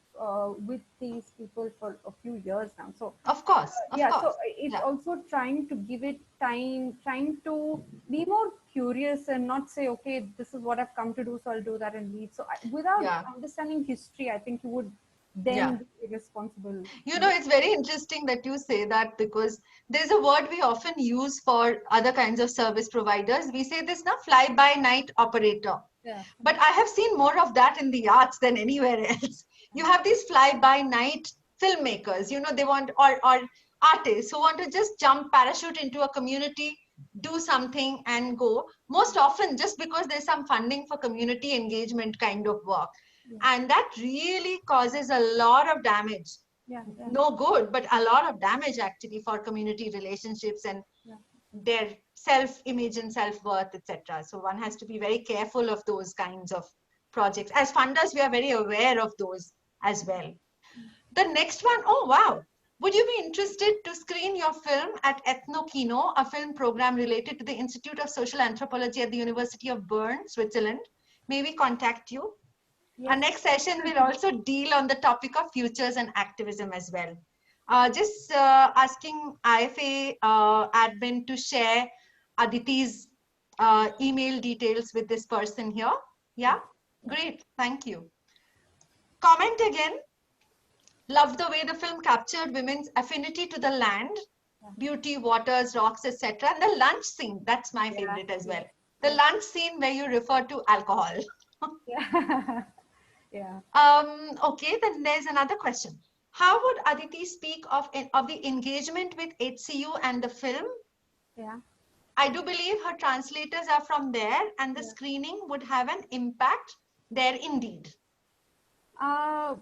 with these people for a few years now, so Of course. Of yeah. So course. it's Yeah. also trying to give it time, trying to be more curious and not say, okay, this is what I've come to do, so I'll do that and leave. So without Yeah. understanding history, I think you would Yeah. then be irresponsible. It's very interesting that you say that, because there's a word we often use for other kinds of service providers. We say this now, fly-by-night operator. Yeah. But I have seen more of that in the arts than anywhere else. You have these fly-by-night filmmakers, they want, or artists who want to just jump parachute into a community, do something and go, most often just because there's some funding for community engagement kind of work. Yeah. And that really causes a lot of damage. Yeah. No good, but a lot of damage actually for community relationships and their self-image and self-worth, etc. So one has to be very careful of those kinds of projects. As funders, we are very aware of those as well. The next one, oh wow. Would you be interested to screen your film at Ethnokino, a film program related to the Institute of Social Anthropology at the University of Bern, Switzerland? May we contact you? Yes. Our next session will also deal on the topic of futures and activism as well. Just asking IFA admin to share Aditi's email details with this person here. Yeah, great, thank you. Comment again. Love the way the film captured women's affinity to the land, beauty, waters, rocks, etc. And the lunch scene, that's my favorite as well. The lunch scene where you refer to alcohol. Yeah. Yeah. Okay, then there's another question. How would Aditi speak of the engagement with HCU and the film? Yeah. I do believe her translators are from there, and the screening would have an impact there indeed. I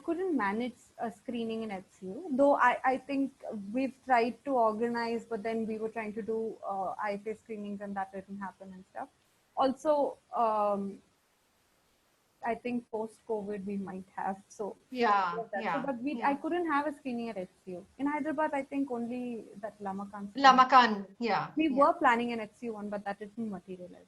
couldn't manage a screening in HCU, though I think we've tried to organize, but then we were trying to do IFA screenings and that didn't happen and stuff. Also, I think post-COVID we might have. So yeah. But I couldn't have a screening at HCU. In Hyderabad, I think only that Lamakan. Lamakan, yeah. We were planning an HCU one, but that didn't materialize.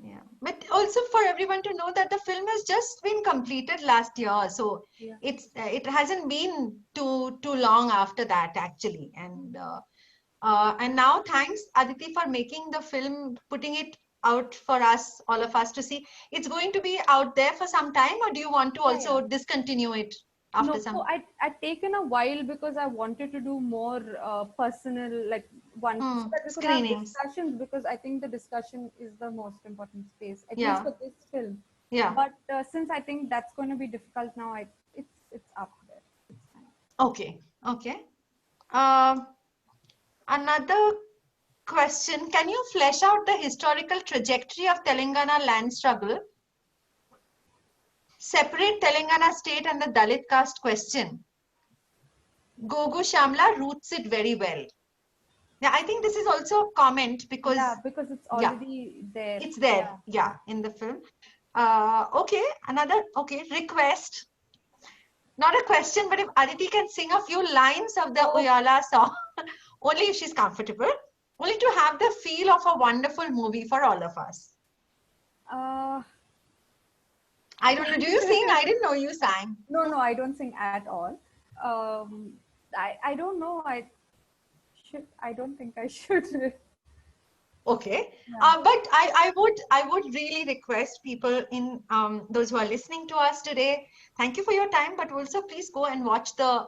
Yeah, but also for everyone to know that the film has just been completed last year, so it hasn't been too long after that actually, and now thanks Aditi for making the film, putting it out for us, all of us to see. It's going to be out there for some time, or do you want to also discontinue it after some? So I'd taken a while because I wanted to do more personal, like screenings, discussions, because I think the discussion is the most important space, at least for this film. Yeah. But since I think that's going to be difficult now, it's up there. It's fine. Okay. Okay. Another question: can you flesh out the historical trajectory of Telangana land struggle? Separate Telangana state and the Dalit caste question. Gogu Shamla roots it very well. Yeah, I think this is also a comment because it's already there. It's there, in the film. Okay, request. Not a question, but if Aditi can sing a few lines of the Uyyala song, only if she's comfortable, only to have the feel of a wonderful movie for all of us. I don't know. Do you sing? I didn't know you sang. No, I don't sing at all. I don't know. I don't think I should. Okay. Yeah. But I would really request people in those who are listening to us today, thank you for your time, but also please go and watch the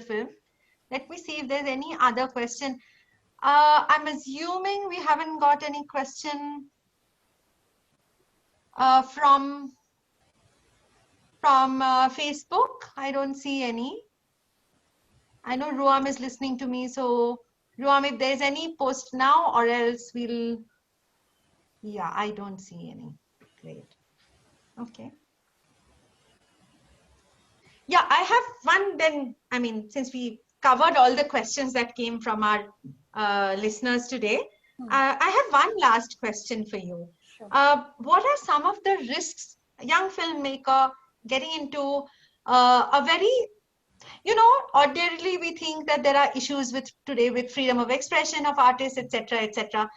film. Let me see if there's any other question. I'm assuming we haven't got any question from Facebook. I don't see any. I know Ruam is listening to me, so Ruam, if there's any, post now, or else we'll. Yeah, I don't see any. Great. Okay. Yeah, I have one then. I mean, since we covered all the questions that came from our listeners today, I have one last question for you. Sure. What are some of the risks a young filmmaker getting into a very, ordinarily we think that there are issues with today with freedom of expression of artists, etc., etc.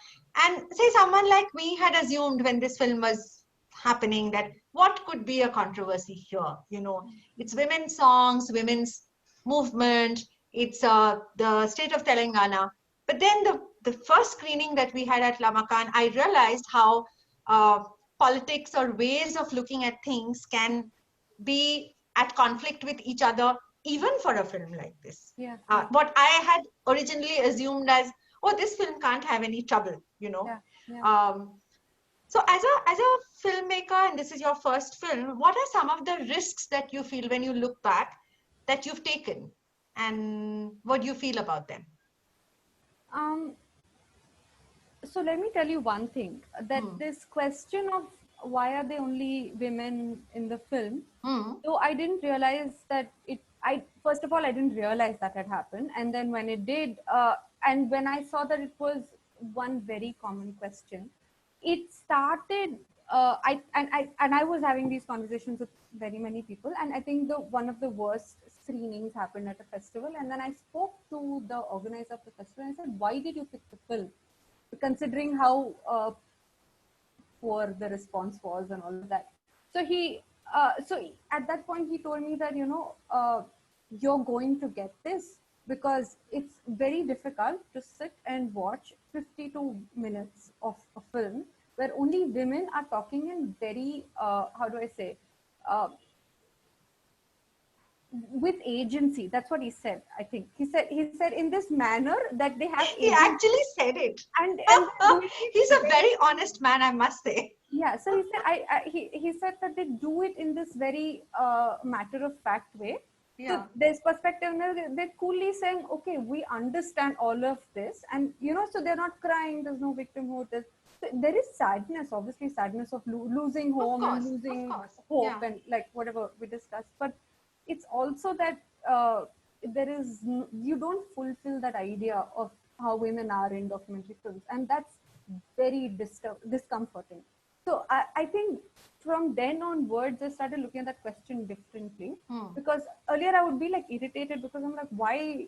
And say someone like me had assumed when this film was happening that what could be a controversy here? It's women's songs, women's movement, it's the state of Telangana. But then the first screening that we had at Lamakan, I realized how politics or ways of looking at things can be at conflict with each other, even for a film like this. Yeah. What I had originally assumed as, oh, this film can't have any trouble, Yeah. Yeah. So as a filmmaker, and this is your first film, what are some of the risks that you feel when you look back that you've taken, and what do you feel about them? So let me tell you one thing, that this question of why are they only women in the film, so I didn't realize that first of all, I didn't realize that had happened. And then when it did, and when I saw that it was one very common question, it started, I was having these conversations with very many people. And I think one of the worst screenings happened at a festival. And then I spoke to the organizer of the festival and I said, why did you pick the film? Considering how poor the response was and all of that. So at that point he told me that, you're going to get this because it's very difficult to sit and watch 52 minutes of a film where only women are talking in very, how do I say, with agency. That's what he said. I think he said in this manner that they have He agency. actually said it. And he's a very honest man, I must say. Yeah, so he said he said that they do it in this very matter of fact way. Yeah. So there's perspective. They're coolly saying, okay, we understand all of this, and so they're not crying. There's no victimhood. So there is sadness, obviously sadness of losing home and losing hope, and like whatever we discussed. But it's also that you don't fulfill that idea of how women are in documentary films, and that's very discomforting. So I think from then onwards, I started looking at that question differently, because earlier I would be like irritated because I'm like, why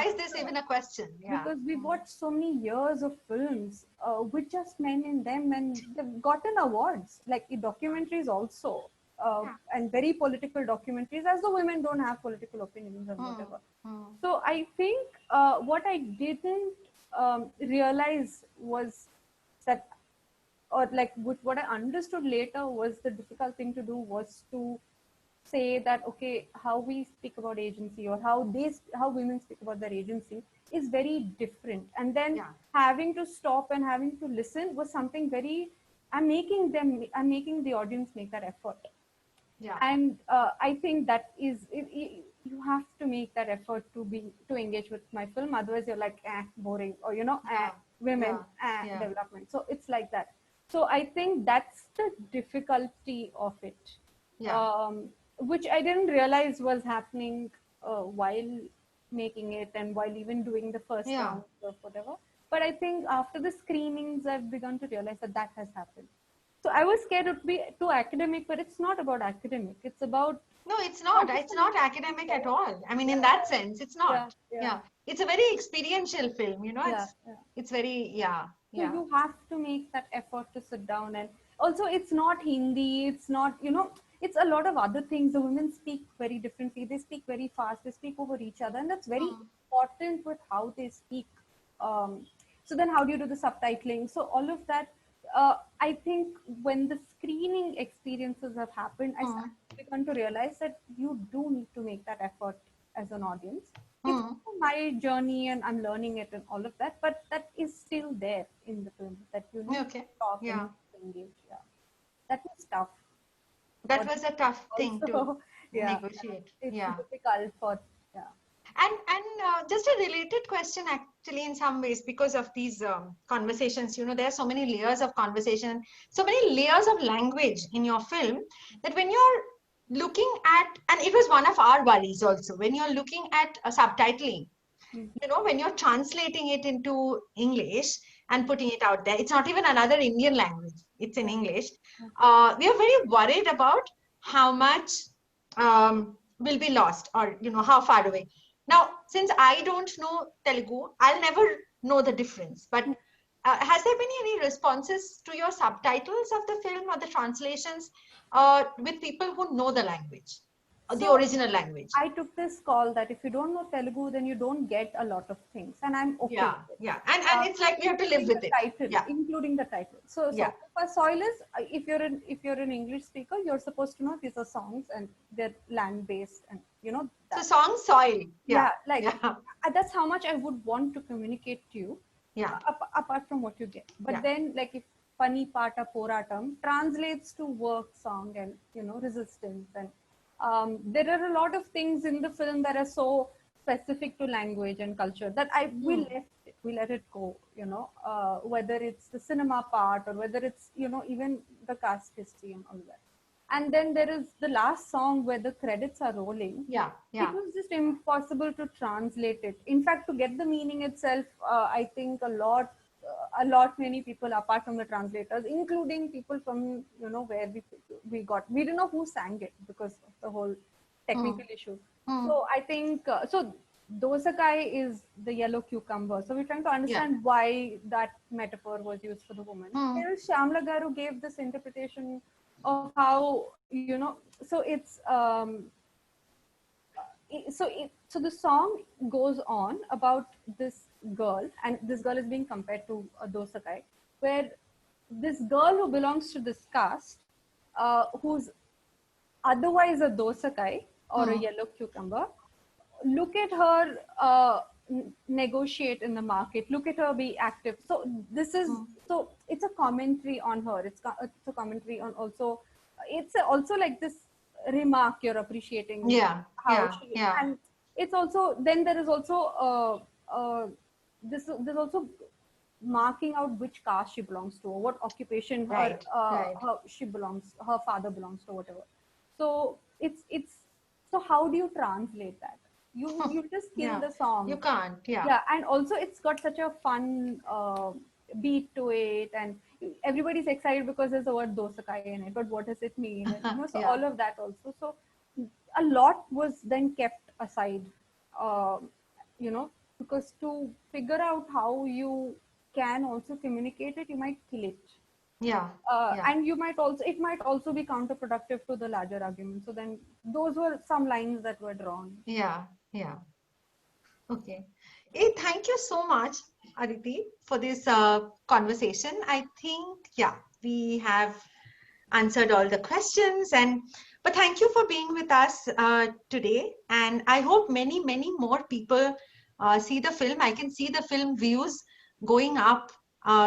is this even a question? Yeah. Because we've watched so many years of films with just men in them, and they've gotten awards, like documentaries also, and very political documentaries, as though women don't have political opinions and whatever. So I think what I didn't realize was that, or like what I understood later was the difficult thing to do was to say that, okay, how we speak about agency or how women speak about their agency is very different. And then having to stop and having to listen was something very, I'm making the audience make that effort. Yeah. And I think that is, you have to make that effort to engage with my film. Otherwise you're like, boring, or women, development. So it's like that. So I think that's the difficulty of it, which I didn't realize was happening while making it and while even doing the first round or whatever. But I think after the screenings, I've begun to realize that has happened. So I was scared it would be too academic, but it's not about academic. It's about... No, it's not. It's not academic at all. I mean, in that sense, it's not. Yeah. It's a very experiential film, it's very, So you have to make that effort to sit down. And also it's not Hindi, it's not, it's a lot of other things. The women speak very differently. They speak very fast. They speak over each other. And that's very important with how they speak. So then how do you do the subtitling? So all of that, I think when the screening experiences have happened, I begun to realize that you do need to make that effort as an audience. It's my journey and I'm learning it and all of that, but that is still there in the film, that you need to talk and to engage. Yeah, that was tough. That was a tough thing to Yeah, negotiate. it's Yeah. difficult for, yeah. And just a related question, actually, in some ways, because of these conversations, there are so many layers of conversation, so many layers of language in your film, that when you're looking at, and it was one of our worries also, when you're looking at subtitling, when you're translating it into English and putting it out there, it's not even another Indian language, it's in English. We are very worried about how much will be lost, or how far away. Now, since I don't know Telugu, I'll never know the difference. But has there been any responses to your subtitles of the film or the translations with people who know the language, or the original language? I took this call that if you don't know Telugu, then you don't get a lot of things, and I'm okay with it. Yeah, and it's like you have to live with it. Title, including the title. So for Soil is, if you're an English speaker, you're supposed to know these are songs and they're land based, and that. So song Soil. That's how much I would want to communicate to you. Apart from what you get, but then like if Pani Pata Poratam translates to work song and resistance, and there are a lot of things in the film that are so specific to language and culture that we let it go, whether it's the cinema part or whether it's even the caste history and all that. And then there is the last song where the credits are rolling. It was just impossible to translate it. In fact, to get the meaning itself, I think many people apart from the translators, including people from where we didn't know who sang it because of the whole technical issue. So I think so Dosakai is the yellow cucumber, so we're trying to understand why that metaphor was used for the woman. Here Shyamla Garu gave this interpretation of how so it's so the song goes on about this girl, and this girl is being compared to a Dosakai, where this girl who belongs to this caste, who's otherwise a Dosakai or a yellow cucumber, look at her negotiate in the market, look at her be active. So this is so it's a commentary on her. It's a commentary on also. It's also like this remark you're appreciating. And it's also, then there is also there's also marking out which caste she belongs to, or what occupation her father belongs to, whatever. So it's so how do you translate that? You just kill the song. You can't. And also it's got such a fun beat to it, and everybody's excited because there's the word dosakai in it, but what does it mean? So all of that also. So a lot was then kept aside, because to figure out how you can also communicate it, you might kill it. And it might also be counterproductive to the larger argument. So then those were some lines that were drawn. Okay. Hey, thank you so much, Aditi, for this conversation. I think, we have answered all the questions, but thank you for being with us today. And I hope many, many more people see the film. I can see the film views going up.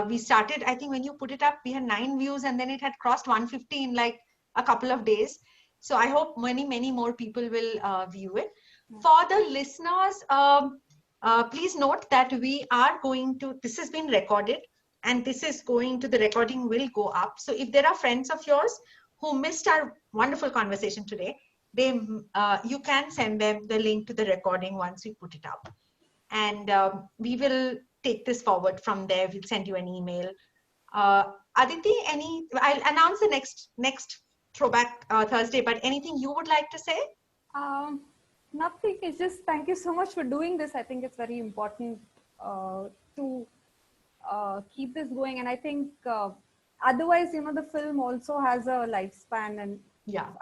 We started, I think when you put it up, we had 9 views, and then it had crossed 150 in like a couple of days. So I hope many, many more people will view it. For the listeners, please note that we are going to, this has been recorded, and this is going to, the recording will go up. So if there are friends of yours who missed our wonderful conversation today, you can send them the link to the recording once we put it up. And we will take this forward from there. We'll send you an email. Aditi, I'll announce the next Throwback Thursday, but anything you would like to say? Nothing. It's just thank you so much for doing this. I think it's very important to keep this going. And I think otherwise, the film also has a lifespan. And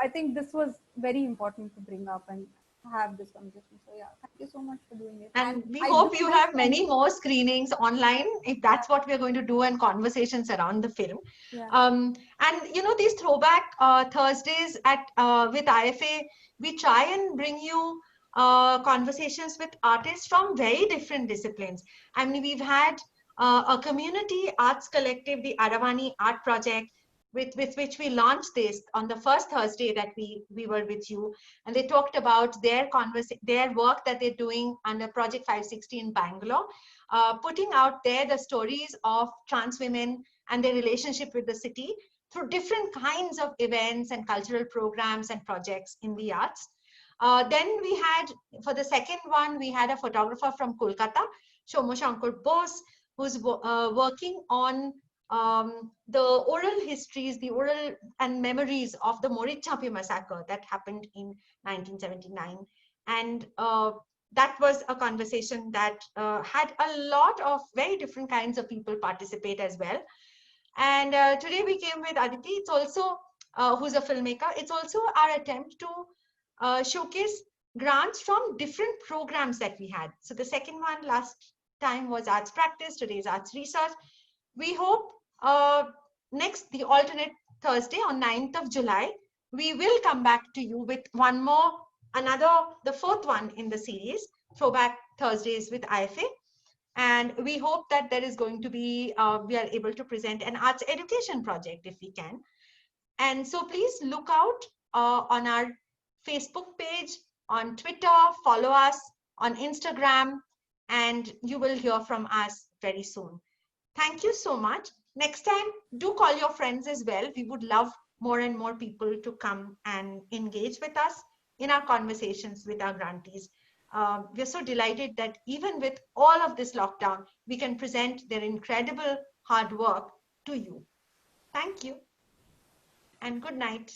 I think this was very important to bring up. And have this conversation. So yeah, thank you so much for doing it. And we I hope do you miss have many more screenings online, if that's what we're going to do, and conversations around the film. Yeah. And you know, these throwback Thursdays at with IFA, we try and bring you conversations with artists from very different disciplines. I mean, we've had a community arts collective, the Aravani Art Project, with which we launched this on the first Thursday that we were with you, and they talked about their work that they're doing under Project 560 in Bangalore, putting out there the stories of trans women and their relationship with the city through different kinds of events and cultural programs and projects in the arts. Then we had, for the second one, we had a photographer from Kolkata, Shomo Shankar Bose, who's working on the oral histories, the oral and memories of the Morichapi massacre that happened in 1979. And that was a conversation that had a lot of very different kinds of people participate as well. And today we came with Aditi. It's also, who's a filmmaker. It's also our attempt to showcase grants from different programs that we had. So the second one last time was arts practice, today's arts research. We hope next, the alternate Thursday on 9th of July, we will come back to you with one more, the fourth one in the series, Throwback Thursdays with IFA. And we hope that there is going to be, we are able to present an arts education project if we can. And so please look out on our Facebook page, on Twitter, follow us on Instagram, and you will hear from us very soon. Thank you so much. Next time, do call your friends as well. We would love more and more people to come and engage with us in our conversations with our grantees. We're so delighted that even with all of this lockdown, we can present their incredible hard work to you. Thank you and good night.